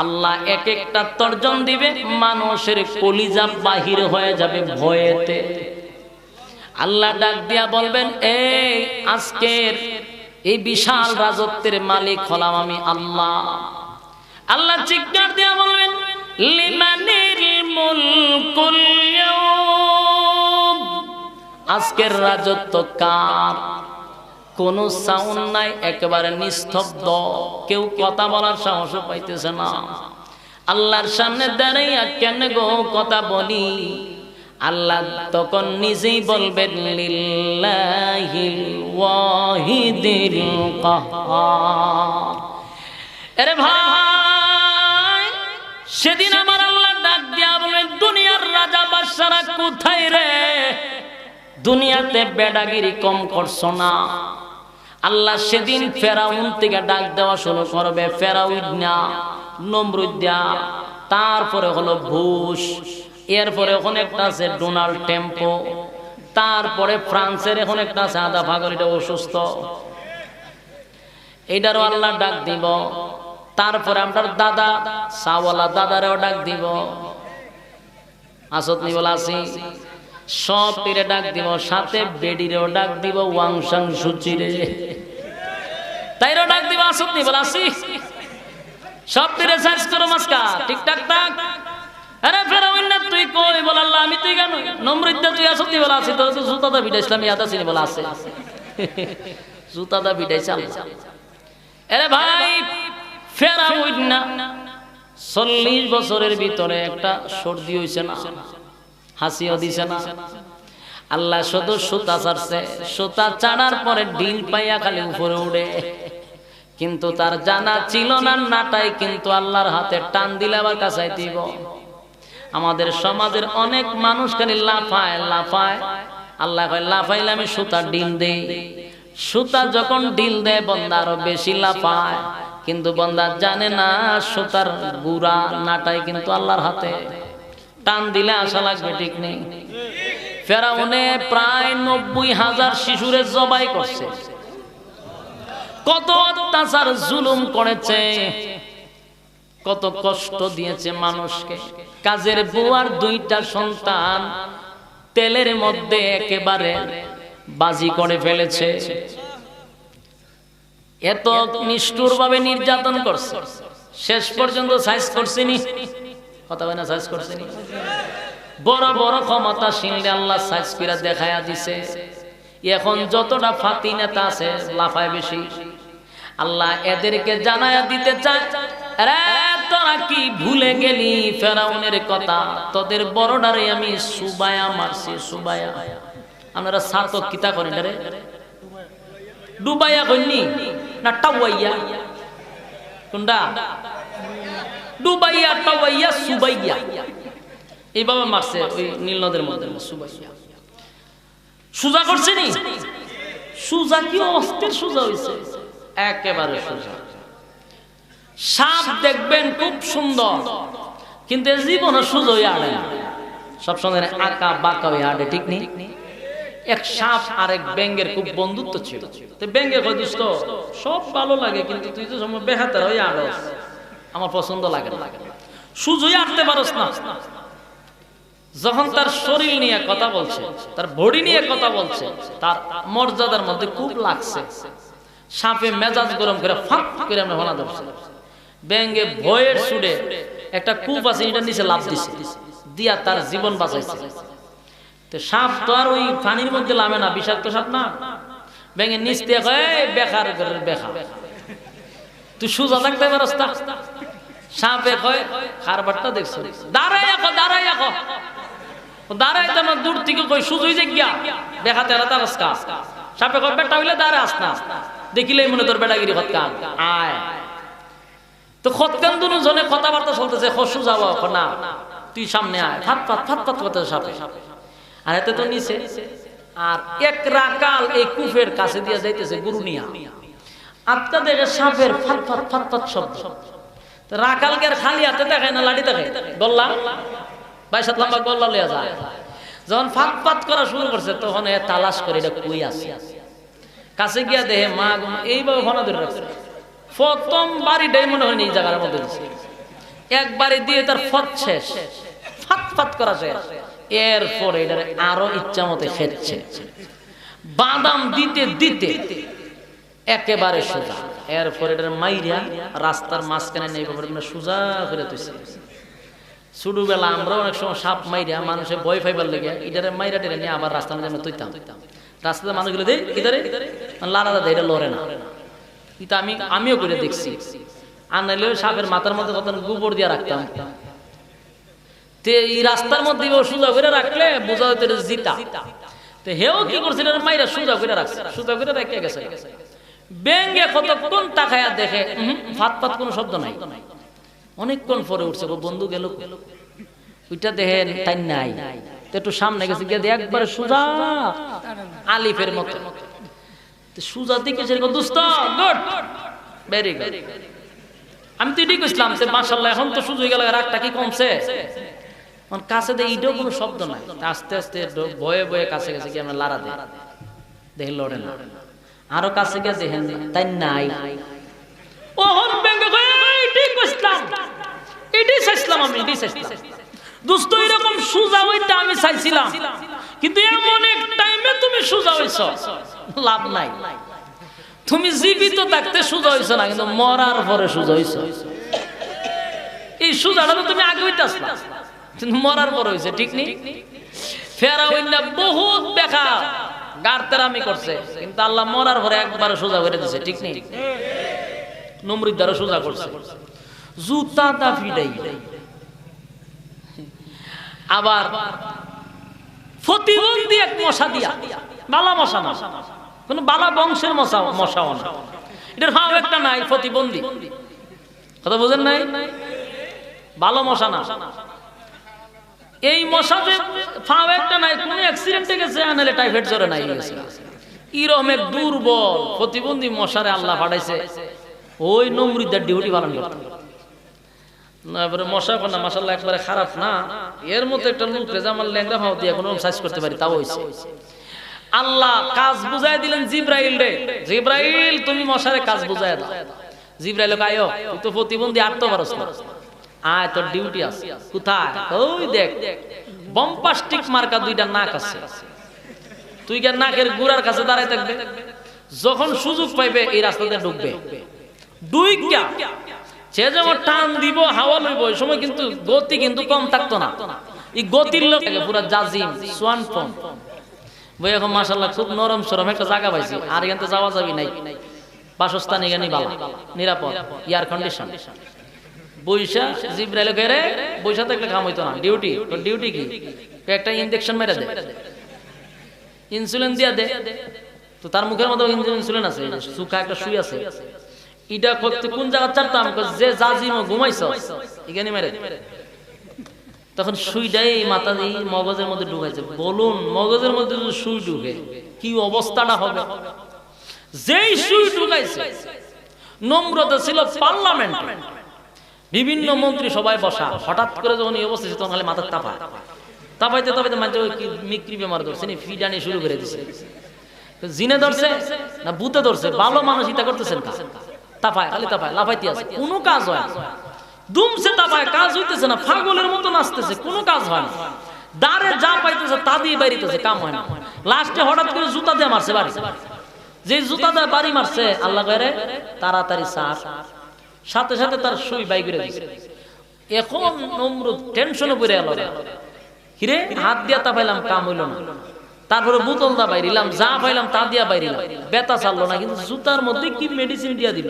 আল্লাহ এক একটা তর্জন দিবে, মানুষের কলিজা বাহির হয়ে যাবে ভয়েতে। আল্লাহ ডাক দিয়া বলবেন এই আজকের এই বিশাল রাজত্বের মালিক হলাম আমি আল্লাহ। আল্লাহ চিৎকার দিয়া বলবেন লিমানিল মুলকুল ইয়াউম। আজকের রাজত্ব কার? কোন সাউন্ড নাই, একেবারে নিস্তব্ধ, কেউ কথা বলার সাহস পাইতেছে না। আল্লাহর সামনে দাঁড়াইয়া কেন গো কথা বলি? আল্লাহ তখন নিজেই বলবেন লিল্লাহিল ওয়াহিদিল কাহ্হার। আরে ভাই, সেদিন আমার আল্লাহ ডাক দিয়া বলবেন দুনিয়ার রাজা বাদশারা কোথায় রে? দুনিয়াতে বেড়াগিরি কম করছো না। আল্লাহ সেদিন ফেরাউন থেকে ডাক দেওয়া শুরু করবে। ফেরাউন না, নমরুদ, তারপরে হলো বুশ, এরপরে এখন একটা আছে ডোনাল্ড ট্রাম্প, তারপরে ফ্রান্সের এখন একটা আছে আদা ভাগর, এটা অসুস্থ, এইটারও আল্লাহ ডাক দিব। তারপরে আপনার দাদা সাওয়ালা দাদারেও ডাক দিব, আসত নিবল আসি, সব তীরে ডাক দিব, সাথে বেডিরেও ডাক দিব, ওয়াংশাং সুচিরে তাইরও ডাক দিব, আসত নিবল আসি, সব তীরে সার্চ করো মাস্কা ঠিকঠাক থাক। আরে ফেরাউন না তুই কই? বল আল্লাহ আমি, তুই কেন? নমরুদ তুই আসত নিবল আসি, তোর তো জুতাদা বিটাইছিলাম, ইয়াদা চিনি বলা আছে, জুতাদা বিটাইছাল। আরে ভাই, ফেরাউন না 40 বছরের ভিতরে একটা সর্দি হইছে না, হাসিও দিছে না। আল্লাহ শুধু সুতা ছাড়ছে, সুতা ছাড়ার পরে ডিল পাইয়া খালি উপরে উড়ে, কিন্তু তার জানা ছিল না নাটাই কিন্তু আল্লাহর হাতে টান দিলে আবার কাছাই দিব। আমাদের সমাজের অনেক মানুষ খালি লাফায় লাফায়, আল্লাহ কয় লাফাইলে আমি সুতা ডিল দেই। সুতা যখন ডিল দেয় বন্দা আরো বেশি লাফায়, কিন্তু বান্দা জানে না সুতার গুড়া নাটাই কিন্তু আল্লাহর হাতে, টান দিলে আশা লাগবে, ঠিক নেই? ফেরাউনে প্রায় 90,000 শিশুরে জবাই করছে, কত অত্যাচার জুলুম করেছে, কত কষ্ট দিয়েছে মানুষকে। কাজের বুয়ার 2টা সন্তান তেলের মধ্যে একেবারে বাজি করে ফেলেছে। এত নিষ্ঠুর ভাবে নির্যাতন করছে, শেষ পর্যন্ত সাইজ করছেনি, কথা বলে না, সাইজ করছেনি। বড় বড় ক্ষমতাশীল আল্লাহ সাইজ করে দেখায়া দিছে। এখন যতটা ফাতি নেতা আছে লাফায় বেশি। আল্লাহ এদেরকে জানায়া দিতে চায়, আরে তোরা কি ভুলে গেলি ফেরাউনের কথা? তোদের বড়ডারে আমি সুবায়া মারছি, সুবায়া। আপনারা সার্থক কিতা করেন রে? ডুবাইয়া কইনি না টাওয়াইয়া? কোনটা? ডুবাইয়া, টাওয়াইয়া, সুবাইয়া, এইভাবে মারছে ওই নীল নদের মধ্যে। সুবাইয়া সুজা করছে নি? সুজা কি অস্থির সুজা হইছে, একেবারে সুজা। সাপ দেখবেন খুব সুন্দর, কিন্তু জীবনে সুজা হয়ে আড়ে না, সবসময় আঁকা বাঁকা হয়ে আড়ে, ঠিক নেই? এক সাপ আর এক ব্যাঙের খুব বন্ধুত্ব ছিল। তো ব্যাঙে কয়, দোস্ত সব ভালো লাগে, কিন্তু তুই তো সময় বেহাতের হয়ে আড়স, আমার পছন্দ লাগে না, সুজই আঁটতে পারস না। যখন তার শরীর নিয়ে কথা বলছে, তার বডি নিয়ে কথা বলছে, তার মর্যাদার মধ্যে খুব লাগছে, সাপে মেজাজ গরম করে ফাঁক করে আমরা ভানা ধরছি। ব্যাঙে ভয়ের সুরে একটা কূপ আছে, এটা নিচে লাফ দিছে, দিয়া তার জীবন বাঁচাইছে। তো সাপ তো আর ওই পানির মধ্যে নামে না, বিষাক্ত সাপ না। ব্যাঙের নিচ দিয়ে কয়, বেকার বেখা, তুই সুজা থাকতে পারস না। সাপে কয়, খারবারটা দেখছো, দাঁড়াই আঁকো, দাঁড়াই আঁকো, দাঁড়াই তো আমার দূর থেকে কই সুজই যে গিয়া বেখাতে রাস্তা। সাপে কয়, বেটা হইলে দাঁড়ায় আস না, দেখিলেই মনে তোর বেটাগিরি খতকান আয়। তো খতকান দুজনে কথাবার্তা চলতেছে, খসু যাওয়া না, তুই সামনে আয়, ফাত ফাত ফাত ফাত করতেছে সাপে। আর এতে তো নিচে আর এক রাকাল এই কুফের কাছে দিয়ে যাইতেছে গুরু নিয়া, আত্মা দেখে সাপের ফাত ফাত ফাত ফাত শব্দ। রাকালকে খালি হাতে দেখায় না, লাঠি দেখায়, গল্লা 22 লম্বা গল্লা লইয়া যায়। যখন ফাত ফাত করা শুরু করছে, তখন এ তালাশ করে এটা কই আছে। কাছে গিয়া দেহে মা এইভাবে ফোনা ধরে রাখছে। প্রথম বাড়িটাই মনে হয় এই জায়গার মধ্যে একবারে দিয়ে তার ফত শেষ, ফাত ফাত করা শেষ। এরপরে এটা আরো ইচ্ছা মতো খেচ্ছে, বাদাম দিতে দিতে একেবারে সোজা। এরপরে এটা মাইরা রাস্তার মাঝখানে নেই, সোজা করে তুইছে। ছোটবেলা আমরা অনেক সময় সাপ মাইরা মানুষের ভয় পাইবার লেগে এটারে মাইরা টেরে নিয়ে আবার রাস্তার মধ্যে তুইতাম। রাস্তাতে মানুষগুলো দেয় ইধারে লারা দাদা, এটা লড়ে না। এটা আমিও করে দেখছি। আর নাইলে সাপের মাথার মধ্যে কত গোবর দিয়ে রাখতাম। এই রাস্তার মধ্যে সোজা করে রাখলে বোঝা যেত জিতা। তো হেও কি করছিল, মাইরা সোজা করে রাখছে, সোজা করে রেখে গেছে। ব্যাঙে কতক্ষণ তাকায়া দেখে ফাত ফাত কোনো শব্দ নাই। অনেকক্ষণ পরে উঠছে, বন্ধু গেল, ওইটা দেখেন তাই নাই। একটু সামনে গেছে, গিয়ে একবারে সোজা আলিফের মতো সোজা দিকে সেরকম, দুস্ত গুড, ভেরি গুড। আমি তো এটাই কইছিলাম যে মাশাআল্লাহ, এখন তো সুযোগ গেল, রাগটা কি কমছে। কাছে দিয়ে এইটাও কোনো শব্দ নাই। আস্তে আস্তে বয়ে বয়ে কাছে গেছে, কি আমরা লারা দেয়, দেখে লড়ে না। আরো কাছে গিয়ে দেখেন তাই নাই। ওহন ব্যাংকে এটাই কইছিলাম, এটাই চাইছিলাম আমি, এটাই চাইছিলাম দোস্ত, এরকম সোজা হইতে আমি চাইছিলাম, কিন্তু এমন এক টাইমে তুমি সোজা হইছ, লাভ নাই। তুমি জীবিত থাকতে সোজা হইছ না, কিন্তু মরার পরে সোজা হইছ। এই সোজাটা তো তুমি আগে হইতাস না, কিন্তু মরার পরে হইছে, ঠিক নেই? ফেরাউন বহুত বেকা গারতেরামি করছে, কিন্তু আল্লাহ মরার পরে একবারে সোজা করে দিছে, ঠিক নেই? নমরুদ দ্বারা সোজা করছে, জুতা দা ফিডাই। আবার প্রতিবন্ধী এক মশা দিয়া, বালা মশা না, কোন বালা বংশের মশাও না, এটার ভাব একটা নাই, প্রতিবন্ধী। কথা বুঝেন নাই? ভালো মশা না। এই মশা যে ফাও একটা নাই, কোন অ্যাক্সিডেন্টে গেছে, আনালে টাইফয়েড জ্বরে নাই গেছে। এরকম এক দুর্বল প্রতিবন্ধী মশারে আল্লাহ পাঠাইছে, ওই নমরুদের ডিউটি পালন করতেন। এবারে মশা না মাশাআল্লাহ একবারে খারাপ না, এর মতো একটা লোক রেজামাল ল্যাংড়া ভাও দিয়ে কোনো সাইজ করতে পারি, তাও হইছে। আল্লাহ কাজ বুঝাই দিলেন জিব্রাইল রে, জিব্রাইল তুমি মশারে কাজ বুঝাই দাও। জিব্রাইল আয়ো, তুই তো প্রতিবন্ধী আর তো পারছ না, আয় তোর ডিউটি আছে। কোথায়? ওই দেখ বম্পাস্টিক মার্কা দুইটা নাক আছে, তুই কেন নাকের গুড়ার কাছে দাঁড়ায় থাকবে, যখন সুযোগ পাইবে এই রাস্তাতে ঢুকবে, ডুইকা সে যখন টান দিব হাওয়া লইব, ওই সময় কিন্তু গতি কিন্তু কম থাকতো না, এই গতির লোক পুরো জাজিম সোয়ান ফর্ম বই। এখন মাশাআল্লাহ খুব নরম সরম একটা জায়গা পাইছি, আর এখানে যাওয়া যাবি নাই, বাসস্থান এখানে ভালো নিরাপদ, এয়ার কন্ডিশন। বৈশা জিব্রাইল গেরে বৈশা থাকলে কাম হইতো না, ডিউটি তোর ডিউটি কি, একটা ইনজেকশন মেরে দে, ইনসুলিন দিয়া দে, তো তার মুখের মধ্যে ইনসুলিন আছে, সুখা একটা সুই আছে, এটা করতে কোন জায়গা চারতাম, যে জাজিম ঘুমাইছ এখানে মেরে। তখন সুইটাই মাথা দিয়ে মগজের মধ্যে ঢুকাইছে। বলুন মগজের মধ্যে যদি সুই ঢুকে কি অবস্থাটা হবে? যেই সুই ঢুকাইছে, নম্রতা ছিল পার্লামেন্ট, বিভিন্ন মন্ত্রী সবাই বসা, হঠাৎ করে যখন এই অবস্থা তখন খালি মাথার তাপায়, তাপাইতে তাপাইতে মাঝে মিক্রি বেমার ধরছে, ফিডানি শুরু করে দিছে। জিনে ধরছে না ভূতে ধরছে, ভালো মানুষ ইতা করতেছেন না, তাপায় খালি তাপায়, লাফাইতে আছে, কোনো কাজ হয় না, দুমছে তাপায়, কাজ হইতেছে না, পাগলের মতো নাচতেছে, কোনো কাজ হয় না, দাঁড়ে যা পাইতেছে তা দিয়ে বাড়িতেছে, কাম হয় না। লাস্টে হঠাৎ করে জুতা দিয়ে মারছে বাড়ি, যে জুতা দিয়ে বাড়ি মারছে আল্লাহ করে তাড়াতাড়ি সার, সাথে সাথে তার সুই বাই করে দিছে। এখন নমরুদ টেনশনে পড়ে গেল, হিরে হাত দিয়া তা পাইলাম কাম হইল না, তারপরে বোতল দা বাইরিলাম, যা পাইলাম তা দিয়া বাইরিলাম, ব্যথা ছাড়লো না, কিন্তু জুতার মধ্যে কি মেডিসিন দিয়া দিল,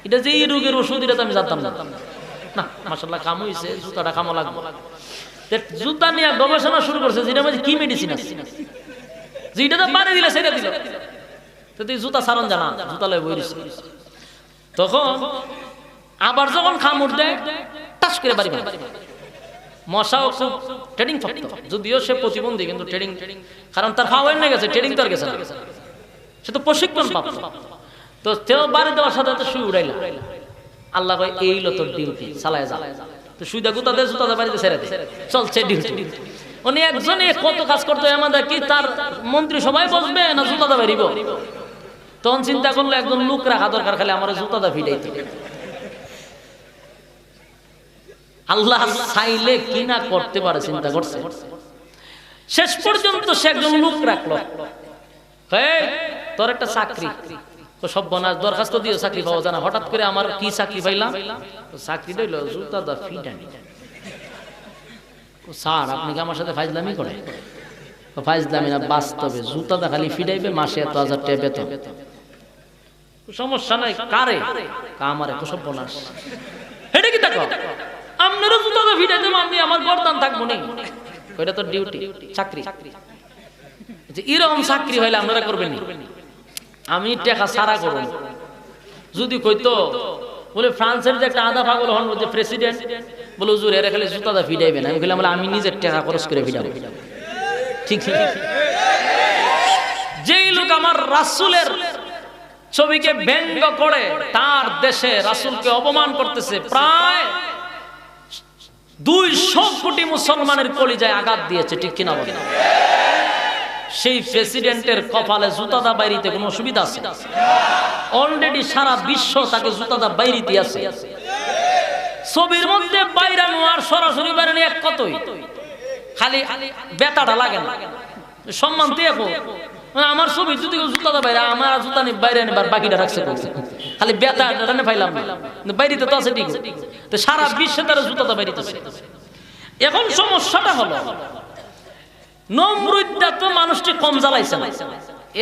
এটা যে এই রোগের ওষুধ, এটা তো আমি জানতাম না। না মাশাআল্লাহ কাম হইছে, জুতাটা কামও লাগবে। জুতা নিয়ে গবেষণা শুরু করছে, যেটা মধ্যে কি মেডিসিন আছে, যেটা তো বাড়ি দিলে সেটা দিল, তো তুই জুতা সারন জানা, জুতা লয় বইরিস। তখন আবার যখন খামুর দেয় টাস করে বাড়ি মারে। মশাও খুব ট্রেডিং থাকতো, যদিও সে প্রতিবন্ধী, কিন্তু ট্রেডিং, কারণ তার ফাওয়ার নিয়ে গেছে, ট্রেডিং তো আর গেছে না, সে তো প্রশিক্ষণ প্রাপ্ত। তো তেও বাড়ি দেওয়ার সাথে সাথে শুই উড়াইলা, আল্লাহ কয় এই লো তোর ডিউটি, চালায় যা। তো সুইদা গুতা দে, জুতা দে, বাড়িতে ছেড়ে দে, চলছে ডিউটি। উনি একজনে কত কাজ করতো, আমাদের কি তার মন্ত্রী সবাই বসবে না জুতা দা বেরিব? তখন চিন্তা করলো একজন লোক রাখা দরকার, খালি আমার জুতা দা ফিটাইতে। আল্লাহ চাইলে কি না করতে পারে চিন্তা করছে। শেষ পর্যন্ত সে একজন লোক রাখলো, তোর একটা চাকরি, সব বনাস দরখাস্ত দিও, চাকরি পাওয়া যায় না। হঠাৎ করে আমার কি চাকরি পাইলাম? চাকরি হইল জুতা দা ফিটানি। স্যার আপনি কি আমার সাথে ফাইজলামি করে? ফাইজলামি না, বাস্তবে জুতা দা খালি ফিটাইবে, মাসে এত হাজার টাকা বেতন, সমস্যা নাই। কারে? আমারে তো সব বনাস। এটা কি দেখো, আপনারও জুতা দা ফিটাইতে আমি আমার গর্দান থাকবো না, ওইটা তো ডিউটি, চাকরি। এরকম চাকরি হইলে আপনারা করবেন? আমি টাকা সারা করব। যদি কইতো বলে ফ্রান্সের যে একটা আধা পাগল হন যে প্রেসিডেন্ট, বলে হুজুর এরা খালি জুতা দা ফিটাইবেন, আমি বললাম আমি নিজের টাকা খরচ করে ফিটাবো। ঠিক ঠিক। যেই লোক আমার রাসূলের ছবিকে ব্যঙ্গ করে, তার দেশে রাসূলকে অপমান করতেছে, প্রায় 200 কোটি মুসলমানের কলিজায় আঘাত দিয়েছে, ঠিক কিনা বলেন? সেই প্রেসিডেন্টের কপালে জুতাদা বাইরিতে কোনো অসুবিধা আছে? অলরেডি সারা বিশ্ব তাকে জুতাদা বাইরিতে আছে। ছবির মধ্যে বাইরানো আর সরাসরি বাইরানো এক কতই, খালি বেতাটা লাগে না, সম্মান দিয়ে আমার ছবি যদি জুতাদা বাইরে, আমার জুতা নি বাইরে নেবার বাকিটা রাখছে, খালি বেতা পাইলাম বাইরিতে তো আছে, ঠিক। তো সারা বিশ্বে তারা জুতাদা বাইরিতেছে। এখন সমস্যাটা হলো নমরুদটা তো মানুষটি কম জ্বালাইছে না,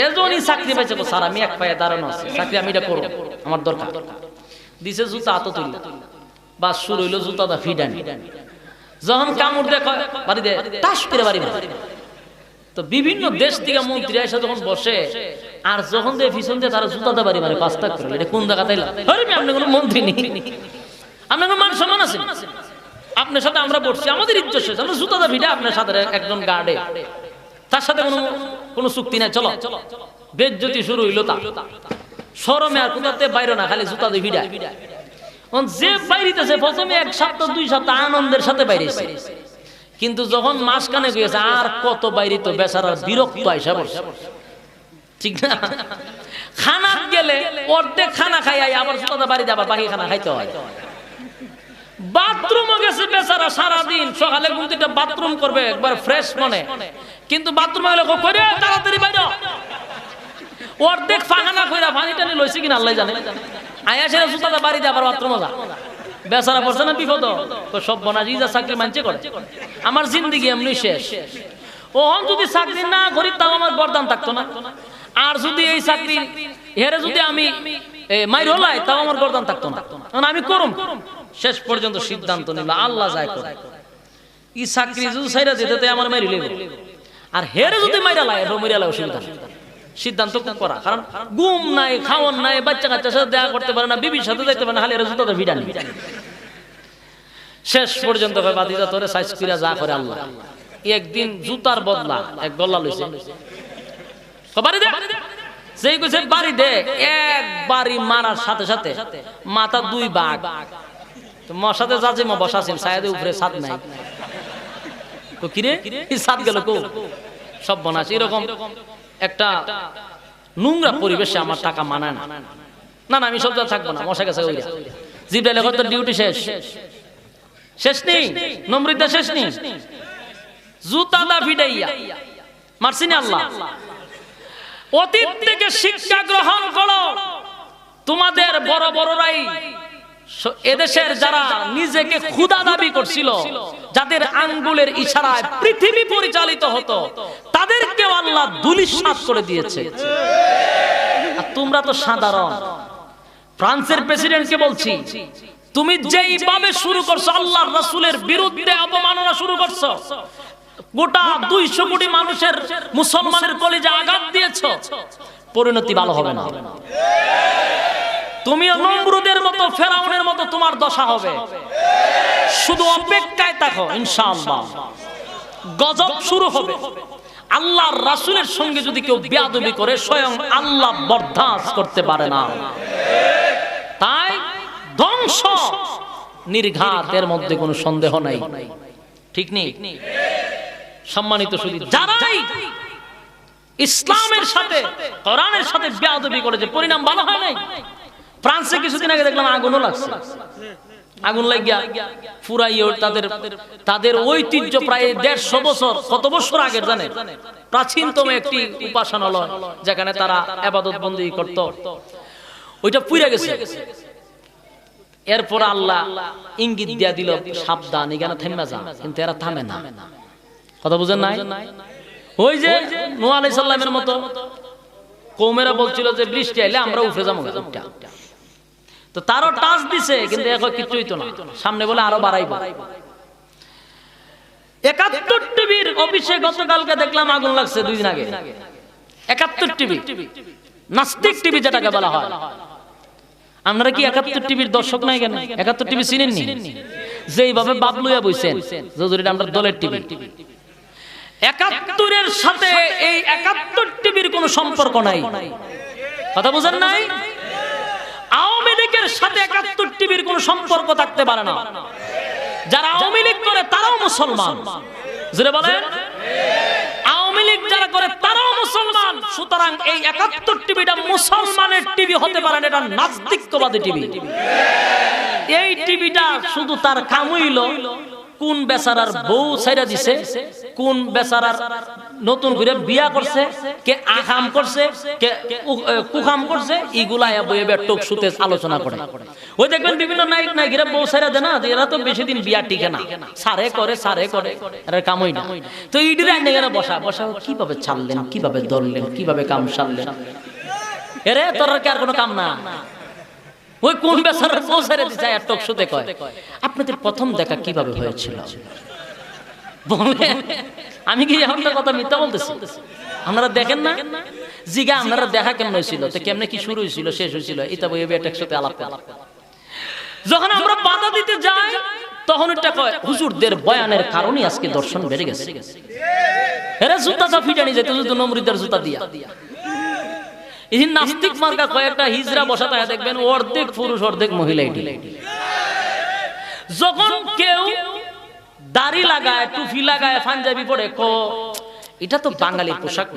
এজন্যই চাকরি পাইছে। স্যার আমি এক পায়ে দাঁড়ানো আছে, চাকরি আমি এটা করব, আমার দরকার। দিছে জুতা হাতে তুলল, বাস শুরু হইলো জুতা দা ফিডানি। যখন কামড় দেয় বাড়ি দেয়, টাস করে বাড়ি মারে। তো বিভিন্ন দেশ থেকে মন্ত্রী এসে যখন বসে, আর যখন দেয় পিছন দিয়ে তারা জুতা দা বাড়ি মারে, 5 টাকা করে। এটা কোন জায়গা তাইলা? আপনি কোনো মন্ত্রী নেই, আপনার কোনো মান সম্মান আছে? আপনার সাথে আমরা বসছি, আমাদের ইজ্জত শেষ, আমরা জুতা দা ভিড়ে আপনার সাথে একজন গার্ডে, তার সাথে কোনো চুক্তি নাই, চলো বেজ্জতি শুরু হইলো। তা শরমে আর কোথাতে বাইরে না, খালি জুতা দিয়ে ভিড়ায়। যে বাইরিতেছে প্রথমে 1 সপ্তাহ 2 সপ্তাহ আনন্দের সাথে বাইরেছে, কিন্তু যখন মাসখানে গিয়েছে আর কত বাইরে তো বেচারার বিরক্ত আইসা বসে, ঠিক না? খানা গেলে অর্ধেক খানা খাই আবার জুতা বাড়িতে আবার বাকি খানা খাইতে হয়। বাথরুমও গেছে বেচারা সারাদিন, সকালে ঘুম থেকে বাথরুম করবে একবার ফ্রেশ মনে, কিন্তু বাথরুমে গেলে করে তাড়াতাড়ি বাইরে অর্ধেক ফাঁকানা কইরা পানি টানি লইছে কিনা আল্লাহ জানে। আয়া সেরা জুতাটা বাড়িতে আবার বাথরুমে যা, বেচারা পড়ছে না বিপদ। সব বনাজি যা চাকরি মানছে করে, আমার জিন্দিগি এমনি শেষ। ও যদি চাকরি না করি তাও আমার বরদান থাকতো না, আর যদি এই চাকরি হেরে যদি আমি মাইর হলাই তাও আমার বরদান থাকতো না, আমি করুম। শেষ পর্যন্ত সিদ্ধান্ত নিল আল্লাহ যায় করে, এই চাকরি যদি ছাইরা দিতে আমার মাইরি লেগে, আর হেরে যদি মাইরা লাই মরিয়া লাই অসুবিধা। সিদ্ধান্ত খুব করা, কারণ ঘুম নাই, খাওয়ান নাই, বাচ্চা কাচ্চার সাথে দেখা করতে পারে না, বিবির সাথে যাইতে পারে না, খালি জুতাতে ভিড়ানি। শেষ পর্যন্ত বাদিদা তোরে সাইজ কইরা যা করে আল্লাহ। একদিন জুতার বদলা এক গল্লা লইছে, বাড়ি দে, যেই কইছে বাড়ি দে, এক বাড়ি মারার সাথে সাথে মাথা 2 ভাগ। তো মশাতে যাচ্ছে মা বসাছেন ছায়াদের উপরে, ছাদ নাই। তো কিরে ছাদ গেল কো? সব বনাস। এরকম একটা নোংরা পরিবেশে আমার টাকা মানায় না। না না, আমি সব জায়গায় থাকবো না, মশা গেছে ওইরা। জিব্রাইল কত ডিউটি শেষ, শেষ নেই, নমরুদা শেষ নেই, জুতা দা ভিড়াইয়া মারছিনি আল্লাহ। অতীত থেকে শিক্ষা গ্রহণ করো। তোমাদের বড় বড়রাই এদেশের যারা নিজেকে খোদা দাবি করছিল, যাদের আঙ্গুলের ইশারায় পৃথিবী পরিচালিত হতো, তাদেরকে আল্লাহ ধূলিসাৎ করে দিয়েছে। আর তোমরা তো সাধারণ। ফ্রান্সের প্রেসিডেন্টকে বলছি, তুমি যেইভাবে শুরু করছো আল্লাহর রাসূলের বিরুদ্ধে অপমাননা শুরু করছো, গোটা 200 কোটি মানুষের মুসলমানের কলিজা আঘাত দিয়েছো, পরিণতি ভালো হবে না। তুমি নমরুদের মতো, ফেরাউনের মতো তোমার দশা হবে। শুধু অপেক্ষায় থাকো, ইনশাআল্লাহ গজব শুরু হবে। আল্লাহর রাসূলের সঙ্গে যদি কেউ বেয়াদবি করে, স্বয়ং আল্লাহ বরদাস্ত করতে পারে না। তাই ধ্বংস নির্ঘাত, এর মধ্যে কোনো সন্দেহ নাই, ঠিক নেই? সম্মানিত শুধু যারাই ইসলামের সাথে কোরআনের সাথে বেয়াদবি করেছে, পরিণাম ভালো হয় নাই। ফ্রান্সে কিছুদিন আগে দেখলাম আগুনও লাগছে, আগুন লাগিয়া পুরাই তাদের ঐতিহ্য প্রায় 150 বছর, কত বছর আগের জানে, প্রাচীনতম একটি উপাসনালয় যেখানে তারা ইবাদত বন্দী করত, ওইটা পুড়ে গেছে। এরপর আল্লাহ ইঙ্গিত দিয়া দিল, সাবধান, এখানে থেমে যা, কিন্তু এরা থামে না। কথা বুঝেন নাই? ওই যে নূহ আলাইহিস সালামের মতো কওমেরা বলছিল যে বৃষ্টি আইলে আমরা উঠে যাবো, তো তারও টাচ দিছে, কিন্তু এখন কিছু হইতো না। সামনে বলে আরো বাড়াইবো। 71 টিভির অফিসে গতকালকে দেখলাম আগুন লাগছে 2 দিন আগে। 71 টিভি, নাস্তিক টিভি যেটাকে বলা হয়। আপনারা কি 71 টিভির দর্শক নাই কেন? 71 টিভি চিনেননি? যেইভাবে বাবলুয়া বইছেন যদি আমরা দলের টিভি, 71 এর সাথে এই 71 টিভির কোনো সম্পর্ক নাই। কথা বুঝেন নাই? আওয়ামী লীগের সাথে 71 টিভির কোনো সম্পর্ক থাকতে পারে না। যারা আওয়ামী লীগ করে তারাও মুসলমান, জোরে বলেন। আওয়ামী লীগ যারা করে তারাও মুসলমান। সুতরাং এই 71 টিভিটা মুসলমানের টিভি হতে পারে না, এটা নাস্তিকবাদী টিভি। এই টিভিটা শুধু তার কাম হইল কোন বেচারার বউ ছাইরা দিছে, কোন বেচারার নতুন করে বিয়া করছে, কে আকাম করছে, কে কুকাম করছে, এগুলা বইবে টক সুতে আলোচনা করে। ওই দেখবেন বিভিন্ন নায়ক নায়িকারা বউ ছাইরা দেয় না, এরা তো বেশি দিন বিয়া টিকে না, সারে করে এর কামই না। তো ইডিরা এনে বসা কিভাবে ছাড়লেন, কিভাবে ধরলেন, কিভাবে কাম সারলেন, এরে তোর কি আর কোনো কাম না? ওই কোন বেচারার বউ ছাইরা দিছে আর টক সুতে কয় আপনাদের প্রথম দেখা কিভাবে হয়েছিল বলে। আমি কি এমনটা কথা মিথ্যা বলতেছি? আপনারা দেখেন না জিগা, আপনারা দেখা কেমন হয়েছিল, তো কেমনে কি শুরু হয়েছিল, শেষ হয়েছিল, এটা বই একসাথে আলাপ। যখন আমরা বাধা দিতে যাই তখন এটা কয় হুজুরদের বয়ানের কারণে আজকে দর্শন বেড়ে গেছে। এরা জুতা ফিটানি যেত নমরুদের জুতা দিয়া। এই নাস্তিক মার্কা কয়েকটা হিজড়া বসাতে দেখবেন অর্ধেক পুরুষ অর্ধেক মহিলা। যখন কেউ দাড়ি লাগায়, টুপি লাগায়, পাঞ্জাবি পরে, এটা তো বাঙালির পোশাক।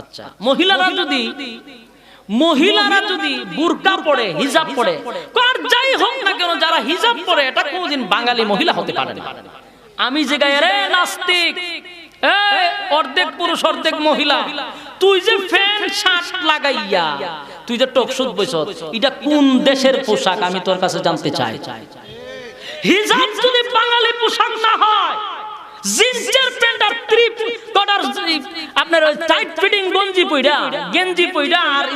আচ্ছা, মহিলারা যদি বুরকা পরে, হিজাব পরে, আর যাই হোক না কেন, যারা হিজাব পরে এটা কোনদিন বাঙালি মহিলা হতে পারে না। আমি যে গায়ে রে নাস্তিক, অর্ধেক পুরুষ অর্ধেক মহিলা, তুই যে প্যান্ট শার্ট লাগাইয়া তুই যে টকশুট বইছ, এটা কোন দেশের পোশাক আমি তোর কাছে জানতে চাই। হিজাব যদি বাঙালি পোশাক না হয়, জিন্সের প্যান্ট আর আপনার ওই টাইট ফিটিং গেঞ্জি পইরা আর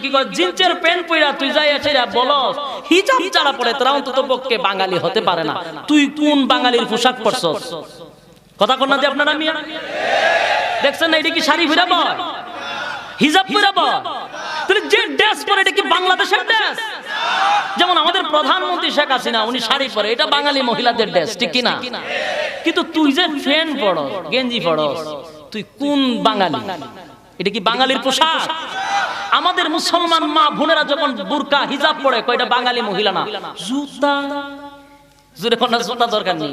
কি কয় জিন্সের প্যান্ট পইরা তুই যাই আছে বলস হিজাব যারা পরে তারা অন্তত পক্ষে বাঙালি হতে পারে না। তুই কোন বাঙালির পোশাক পরছস? কথা কন না যে আপনারা মিয়া দেখছেন না, এটা কি শাড়ি পইরা বয়, হিজাব পইরা বয়? তাহলে যে ড্রেস পরে এটা কি বাংলাদেশের ড্রেস? যেমন আমাদের প্রধানমন্ত্রী শেখ হাসিনা, উনি শাড়ি পরে, এটা বাঙালি মহিলাদের ড্রেস, ঠিক কিনা? কিন্তু তুই যে প্যান্ট পরস, গেঞ্জি পরস, তুই কোন বাঙালি? এটা কি বাঙালির পোশাক? আমাদের মুসলমান মা বোনেরা যখন বুরকা হিজাব পরে, কয়টা বাঙালি মহিলা না? জুতা জুরে কোন জুতা দরকার নেই।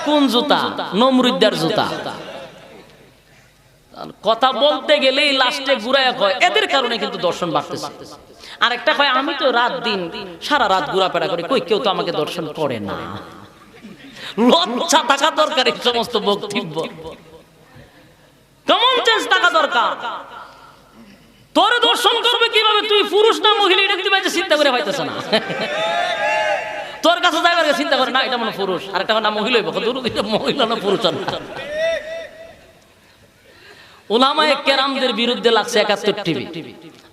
কোন জুতা? নমরুদ্দার জুতা। কথা বলতে গেলেই লাস্টে ঘুরায় কয়, এদের কারণে কিন্তু দর্শন বাড়তেছে। আর একটা কয়, আমি তো রাত দিন সারা রাত ঘোরাফেরা করি, কই কেউ তো আমাকে দর্শন করে না। লজ্জা থাকা দরকার এই সমস্ত বক্তব্য, কমন সেন্স থাকা দরকার। তোর দর্শন করবে কিভাবে? তুই পুরুষ না মহিলা এটা তুই চিন্তা করে পাইতেছ না। তোর কাছে যাইবার চিন্তা করে না এটা মনে পুরুষ, আর একটা না মহিলা হইব, মহিলা না পুরুষ না। উলামায়ে কেরামদের বিরুদ্ধে লাগছে ৭১ টিভি।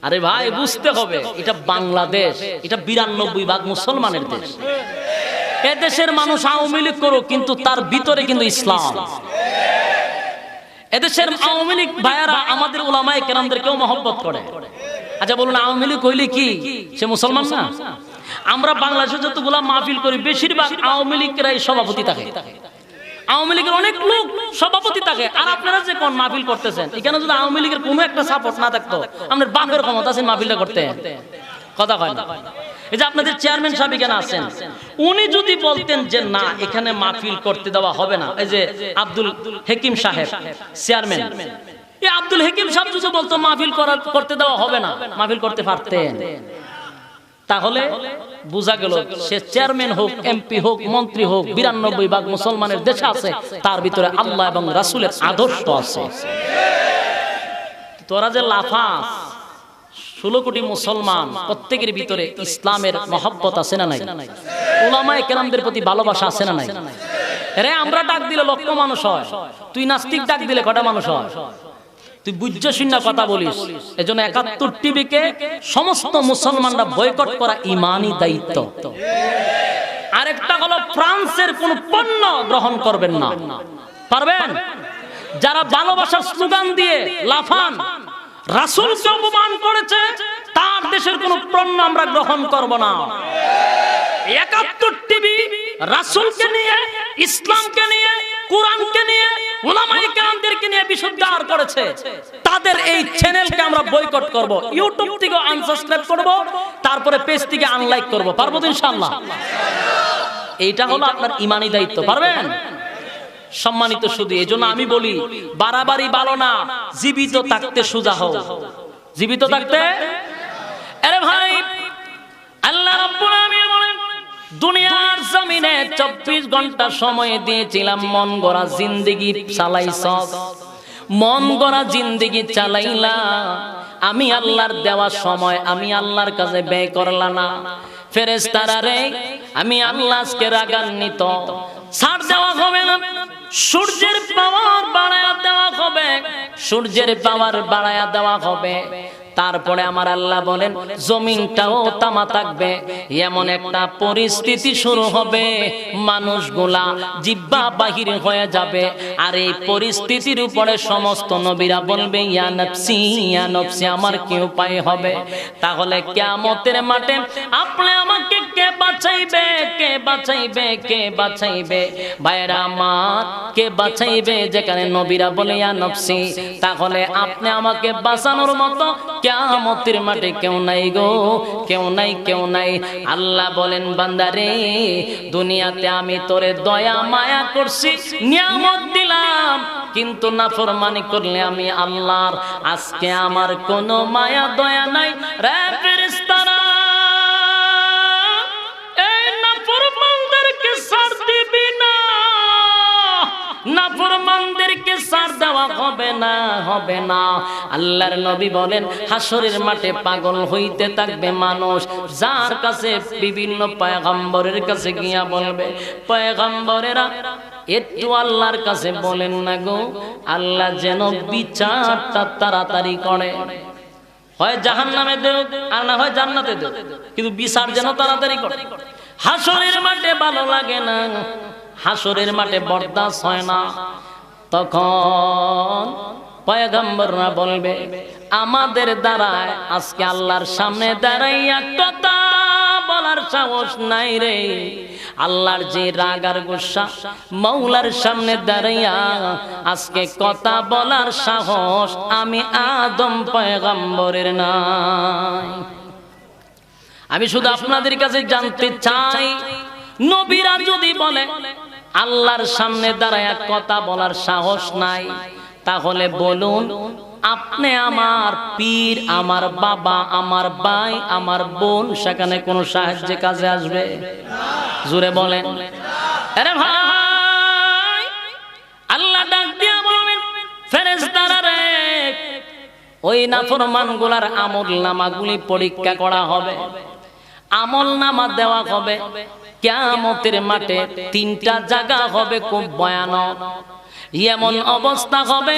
আরে ভাই বুঝতে হবে, এটা বাংলাদেশ, এটা ৯২ ভাগ মুসলমানের দেশ। এ দেশের মানুষ আওয়ামী লীগ করুক, কিন্তু তার ভিতরে কিন্তু ইসলাম। এদেশের আওয়ামী লীগ ভাইয়ারা আমাদের উলামায়ে কেরামদেরকেও মহব্বত করে। আচ্ছা বলুন, আওয়ামী লীগ হইলে কি সে মুসলমান না? আমরা বাংলাদেশে যতগুলা মাহফিল করি, বেশিরভাগ আওয়ামী লীগেরাই সভাপতি থাকে। আওয়ামী লীগের অনেক লোক সভাপতি থাকে। আর আপনারা যে কোন মাহফিল করতেছেন, এখানে যদি আওয়ামী লীগের কোনো একটা সাপোর্ট না থাকতো, আপনার বাপের ক্ষমতা আছে মাহফিলটা করতে? কথা কয় না। এই যে আপনাদের চেয়ারম্যান সাহেব এখানে আছেন, উনি যদি বলতেন যে না এখানে মাহফিল করতে দেওয়া হবে না, এই যে আব্দুল হাকিম সাহেব চেয়ারম্যান, এই আব্দুল হাকিম সাহেব যদি বলতো মাহফিল করতে দেওয়া হবে না, মাহফিল করতে পারতেন। তাহলে বোঝা গেল সে চেয়ারম্যান হোক, এমপি হোক, মন্ত্রী হোক, ৯২ ভাগ মুসলমানের দেশে আছে, তার ভিতরে আল্লাহ এবং রাসূলের আদর্শ আছে। তোরা যে লাফাস, ১৬ কোটি মুসলমান, প্রত্যেকের ভিতরে ইসলামের মহব্বত আছে না নাই? উলামায়ে কেরামদের প্রতি ভালোবাসা আছে না নাই? আরে আমরা ডাক দিলে লক্ষ মানুষ হয়, তুই নাস্তিক ডাক দিলে কটা মানুষ হয়? তুই বুঝছ শুনে কথা বলিস। এজন্য ৭১ টিভিকে সমস্ত মুসলমানরা বয়কট করা ইমানি দায়িত্ব। আরেকটা হলো, ফ্রান্সের কোন পণ্য গ্রহণ করবেন না। পারবেন? যারা ভালোবাসার স্লোগান দিয়ে লাফান, রাসূলকে অপমান করেছে, তার দেশের কোন পণ্য আমরা গ্রহণ করব না। ৭১ টিভি রাসূলকে নিয়ে, ইসলামকে নিয়ে, কোরআনকে নিয়ে, উলামায়ে কেরামদেরকে নিয়ে বিশুদ্ধার করেছে। তাদের এই চ্যানেলকে আমরা বয়কট করব, ইউটিউব থেকে আনসাবস্ক্রাইব করব, তারপরে পেজ থেকে আনলাইক করব। পারবো তো ইনশাআল্লাহ? এইটা হলো আপনার ইমানি দায়িত্ব। পারবেন? সম্মানিত শুধু এজন্য আমি বলি, বাড়াবাড়ি ভালো না, জীবিত থাকতে সোজা হও। জীবিত থাকতে, আরে ভাই আল্লাহ রাব্বুল আলামিন বলেন, দুনিয়ার জমিনে ২৪ ঘন্টা সময় দিয়েছিলাম, মন গড়া জিন্দেগি চালাইছ, মন গড়া জিন্দেগি চালাইলা, আমি আল্লাহর দেওয়া সময় আমি আল্লাহর কাছে ব্যয় করলা না। ফেরেশতারা রে, আমি আল্লাহ আজকে রাগান্বিত, ছাড় দেওয়া হবে না। সূর্যের পাওয়ার বাড়ায়া দেওয়া হবে, সূর্যের পাওয়ার বাড়ায়া দেওয়া হবে। তারপরে আমার আল্লাহ বলেন, জমিনটাও তামা থাকবে। এমন একটা পরিস্থিতি শুরু হবে, মানুষগুলা জিহ্বা বাহির হয়ে যাবে। আর এই পরিস্থিতির উপরে সমস্ত নবীরা বলবে, ইয়া নফসি, ইয়া নফসি, আমার কি উপায় হবে? তাহলে কিয়ামতের মাঠে আপনি আমাকে কে বাঁচাইবে? কে বাঁচাইবে? কে বাঁচাইবে? ভাইরা আমার, কে বাঁচাইবে? যেখানে নবীরা বলে ইয়া নফসি, তাহলে আপনি আমাকে বাঁচানোর মতো কিয়ামতের মাঠে কেউ নাই গো, কেউ নাই, কেউ নাই। আল্লাহ বলেন বান্দারে, দুনিয়াতে আমি তোরে দয়া মায়া করছি, নিয়ামত দিলাম, কিন্তু নাফরমানি করলে আমি আল্লাহর আজকে আমার কোনো মায়া দয়া নাই। রে ফেরেশতারা, এই নাফরমানদেরকে ছাড় দিবি না, নাফরমানদেরকে ছাড় দেওয়া হবে না, হবে না। আল্লাহর নবী বলেন হাসরের মাঠে পাগল হইতে থাকবে মানুষ, যার কাছে বিভিন্ন পয়গম্বরের কাছে গিয়া বলবে, পয়গম্বরেরা একটু আল্লাহর কাছে বলেন না গো, আল্লাহ যেন বিচারটা তাড়াতাড়ি করে, হয় জাহান্নামে দেও আর না হয় জান্নাতে দেও, কিন্তু বিচার যেন তাড়াতাড়ি করে। হাসরের মাঠে ভালো লাগে না, হাসরের মাঠে বরদাস্ত হয় না। তখন পয়গম্বররা বলবে আমাদের দ্বারায় আজকে আল্লাহর সামনে দাঁড়াইয়া কথা বলার সাহস নাই রে। আল্লাহর যে রাগ আর গুসা, মাওলার সামনে দাঁড়াইয়া আজকে কথা বলার সাহস আমি আদম পয়গম্বরের নাই। আমি শুধু আপনাদের কাছে জানতে চাই, নবীরা যদি বলে আল্লাহর সামনে দাঁড়ায়া কথা বলার সাহস নাই, তাহলে বলুন আপনি আমার পীর, আমার বাবা, আমার ভাই, আমার বোন, সেখানে কোন সাহায্যে কাজে আসবে? জোরে বলেন। আরে ভাই, আল্লাহ ডাক দিয়া বলবেন ফেরেশতারা রে, ওই নাফরমানগুলার আমলনামাগুলি পরীক্ষা করা হবে, আমলনামা দেওয়া হবে। কিয়ামতের মাঠে তিনটা জায়গা হবে খুব ভয়ানক, এমন অবস্থা হবে,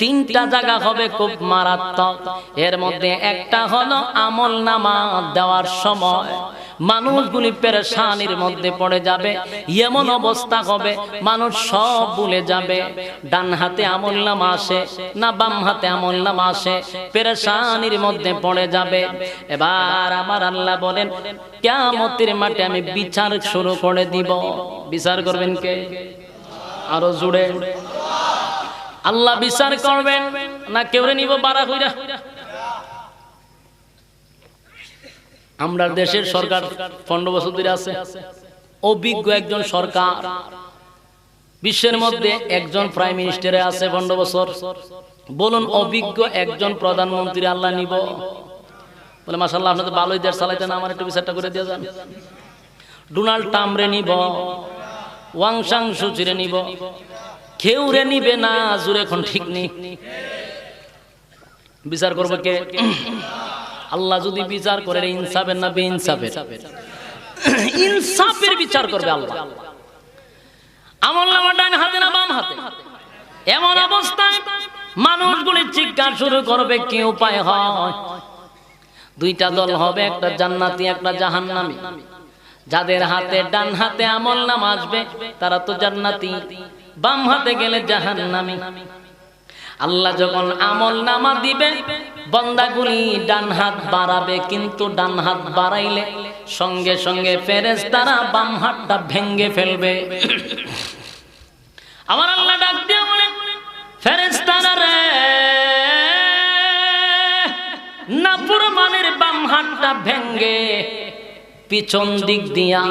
তিনটা জায়গা হবে খুব মারাত্মক। এর মধ্যে একটা হলো আমলনামা দেওয়ার সময় মানুষগুলি পেরেশানির মধ্যে পড়ে যাবে, এমন অবস্থা হবে মানুষ সব ভুলে যাবে। ডান হাতে আমলনামা আসে না বাম হাতে আমলনামা আসে, পেরেশানির মধ্যে পড়ে যাবে। এবার আমার আল্লাহ বলেন কিয়ামতের মাঠে আমি বিচার শুরু করে দিব। বিচার করবেন কে? আরো জুড়ে। আল্লাহ বিচার করবেন না কেউরে নিব বাড়া কইরা? আমরা দেশের সরকার 15 বছর ধরে আছে, অভিজ্ঞ একজন সরকার, বিশ্বের মধ্যে একজন প্রাইম মিনিস্টারে আছে 15 বছর। বলুন অভিজ্ঞ একজন প্রধানমন্ত্রী আল্লাহ নিব? বলে মাশাআল্লাহ আপনাদের ভালোই দেশ চালাইতেন, আমার একটু বিচারটা করে দিয়ে যান। ডোনাল্ড ট্রাম্পরে নিব, ওয়াং সাং সুচিরে নিব, কেউ রে নিবে না। জোরে এখন ঠিক নেই। বিচার করবে কে? আল্লাহ যদি বিচার করে ইনসাফের না বেইনসাফের? ইনসাফের বিচার করবে আল্লাহ। আমলনামা ডান হাতে না বাম হাতে? এমন অবস্থায় মানুষগুলি চিৎকার শুরু করবে, কি উপায় হয়? দুইটা দল হবে, একটা জান্নাতি একটা জাহান্নামী। যাদের হাতে ডান হাতে আমলনামা আসবে তারা তো জান্নাতি, বাম হাতে গেলে জাহান্নামী। আল্লাহ যখন আমলনামা দিবে, বান্দাগুলি ডান হাত বাড়াবে, কিন্তু ডান হাত বাড়াইলে সঙ্গে সঙ্গে ফেরেশতারা বাম হাতটা ভেঙে ফেলবে। আমার আল্লাহ ডাক দিয়ে বলেন ফেরেশতারা রে, নাফরমানের বাম হাতটা ভেঙে পিছন দিক দিয়া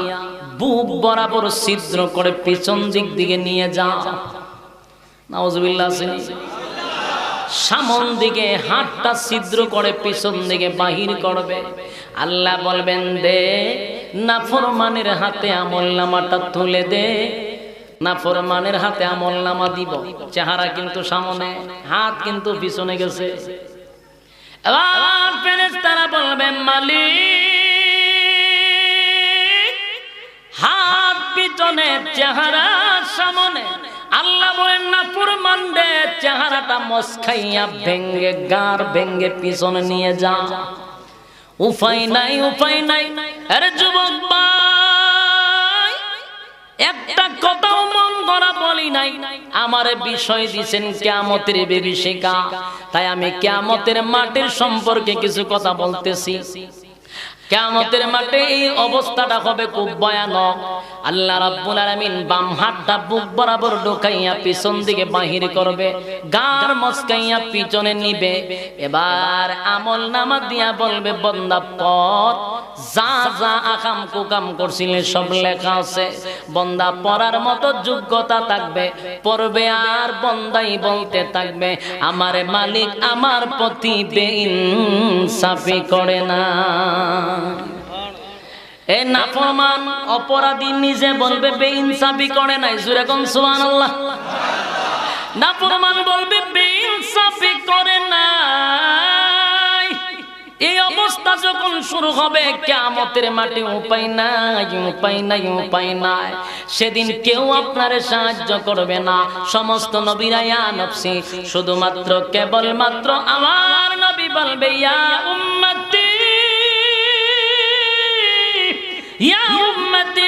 বুক বরাবর ছিদ্র করে পিছন দিক দিকে নিয়ে যা। নাউজুবিল্লাহ। সামন দিকে হাতটা ছিদ্র করে পিছন দিকে বাহির করবে। আল্লাহ বলবেন দে, নাফরমানের হাতে আমলনামাটা তুলে দে। নাফরমানের হাতে আমলনামা দিব, চেহারা কিন্তু সামনে, হাত কিন্তু পিছনে গেছে। এবার ফেরেশতারা বলবেন মালিক, হাত পিছনে চেহারা সামনে। আল্লাহ বলেন নাফরমানদের চেহারাটা মস্কাইয়া ভেঙ্গে গার ভেঙ্গে পিছনে নিয়ে যা। উপায় নাই, উপায় নাই। আরে যুবক ভাই, একটা কথাও মন গড়া বলি নাই। আমারে বিষয় দিছেন কিয়ামতের বিভীষিকা, তাই আমি কিয়ামতের মাটির সম্পর্কে কিছু কথা বলতেছি। কিয়ামতের মাঠে এই অবস্থাটা হবে খুব ভয়ানক। আল্লাহ রাব্বুল আলামিন বাম হাতটা বুক বরাবর ঢোকাইয়া পিছন দিকে বাহির করবে, গার মস্কাইয়া পিছনে নিবে। এবার আমল নামা দিয়া বলবে, বান্দা পড়, যা যা আকাম কুকাম করছিলে সব লেখা আছে। বান্দা পড়ার মতো যোগ্যতা থাকবে, পড়বে আর বান্দাই বলতে থাকবে, আমার মালিক আমার প্রতি বেইনসাফি করে না। এ নাফরমান অপরাধী নিজে বলবে বেইনসাফি করে নাই, জোরে কোন সুবহানাল্লাহ। নাফরমান বলবে বেইনসাফি করে নাই। এই অবস্থা যখন শুরু হবে কিয়ামতের মাঠে, উপায় নাই, উপায় নাই, উপায় নাই। সেদিন কেউ আপনারে সাহায্য করবে না। সমস্ত নবীরা ইয়া নফসি, শুধুমাত্র কেবলমাত্র আমার নবী বলবে ইয়া উম্মতি, ইয়া উম্মতি।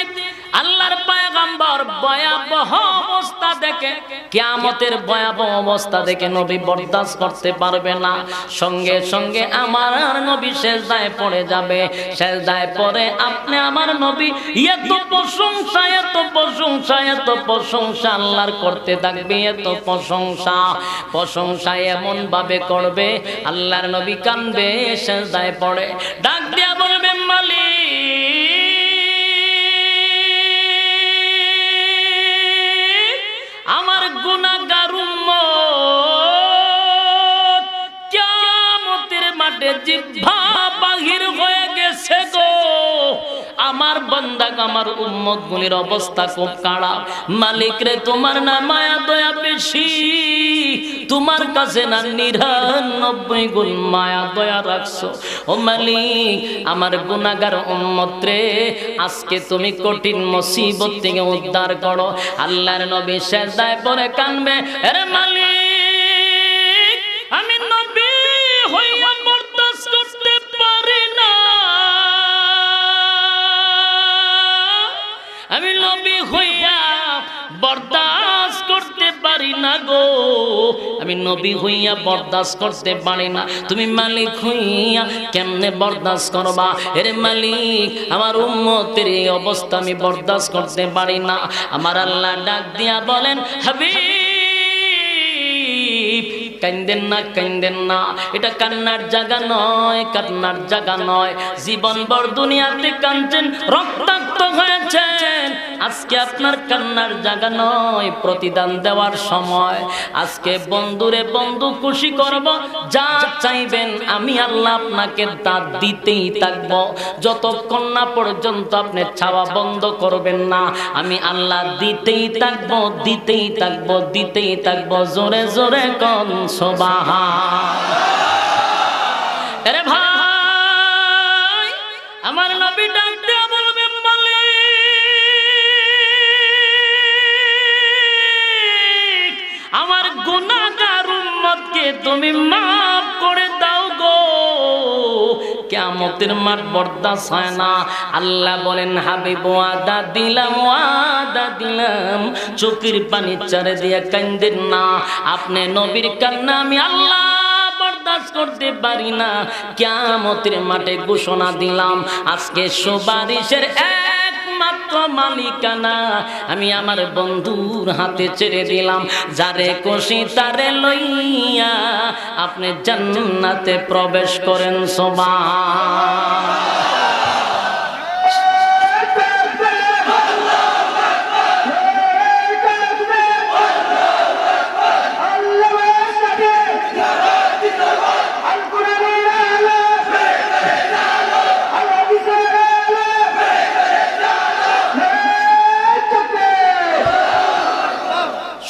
আল্লাহর পয়গম্বর ভয়াবহ অবস্থা দেখে, কিয়ামতের ভয়াবহ অবস্থা দেখে নবী বরদাস্ত করতে পারবে না। সঙ্গে সঙ্গে আমার নবী সিজদায় পড়ে যাবে। সিজদায় পড়ে আপনি আমার নবী এত প্রশংসা, এত প্রশংসা, এত প্রশংসা আল্লাহর করতে থাকবে, এত প্রশংসা, প্রশংসা এমন ভাবে করবে আল্লাহর নবী কাঁদবে, সিজদায় পড়ে ডাক দিয়া বলবে, মালিক আমার গুনাহগার উম্মত কিয়ামতের মাঠে জিহ্বা বাহির হয়ে গেছে গো। আমার বান্দা আমার উম্মত গুলির অবস্থা খুব খারাপ। মালিক রে, তোমার না মায়া দয়া বেশি, তোমার কাছে না 99 গুণ মায়া দয়া রাখছো। ও মালিক, আমার গুনাহগার উম্মত রে আজকে তুমি কঠিন মুসিবত থেকে উদ্ধার করো। আল্লাহর নবী সিজদায় পড়ে কাঁদবে, আরে মালিক আমি নবী হইয়া বরদাস্ত করতে পারি না, আমি নবী হইয়া বরদাস্ত করতে পারি না গো, আমি নবী হইয়া বরদাস্ত করতে পারি না। তুমি মালিক হইয়া কেমনে বরদাস্ত করবা? এরে মালিক, আমার উম্মতের এই অবস্থা আমি বরদাস্ত করতে পারি না। আমার আল্লাহ ডাক দিয়া বলেন, হাবিব কান্দেন না, কান্দেন না, এটা কান্নার জায়গা নয়, কান্নার জায়গা নয়। জীবনভর দুনিয়াতে কাঁদছেন, রক্তাক্ত হয়েছেন, আজকে আপনার কান্নার জায়গা নয়, প্রতিদান দেওয়ার সময়। আজকে বন্ধুরে বন্ধু খুশি করব, যা চাইবেন আমি আল্লাহ আপনাকে তা দিতেই থাকবো, যতক্ষণ না পর্যন্ত আপনি চাওয়া বন্ধ করবেন না, আমি আল্লাহ দিতেই থাকবো, দিতেই থাকবো, দিতেই থাকবো। জোরে জোরে কোন সুবহান। আরে ভাই, আমার নবী ডাক দিয়া বলবে, মালিক আমার গুনাহগার উম্মতকে তুমি মাফ করে দাও গো। কিয়ামতের মাঠ বরদাস্ত হয় না। আল্লাহ বলেন, হাবিব ওয়াদা দিলাম, ওয়াদা দিলাম, চোখের পানি চারে দিয়া কান্দেন না। আপনি নবীর কান্না আমি আল্লাহ বরদাস্ত করতে পারি না। কিয়ামতের মাঠে ঘোষণা দিলাম, আজকে সুপারিশের একমাত্র মালিকানা আমি আমার বন্ধুর হাতে ছেড়ে দিলাম। যারে খুশি তারে লইয়া আপনি জান্নাতে প্রবেশ করেন। সুবহান।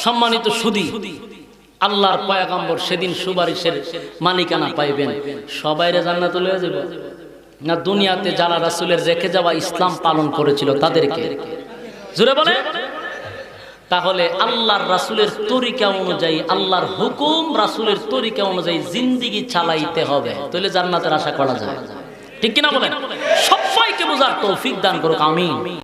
সম্মানিত সুধী, আল্লাহর পয়গম্বর সেদিন সুপারিশের মালিকানা পাইবেন। সবাইরে জান্নাতে লয়ে যাবে না, দুনিয়াতে যারা রাসূলের রেখে যাওয়া ইসলাম পালন করেছিল তাদেরকে? জোরে বলে। তাহলে আল্লাহর রাসূলের তরিকা অনুযায়ী, আল্লাহর হুকুম রাসূলের তরিকা অনুযায়ী জিন্দেগি চালাইতে হবে, তাহলে জান্নাতের আশা করা যায়। ঠিক কিনা বলেন? সবাইকে বোঝার তৌফিক দান করুক, আমিন।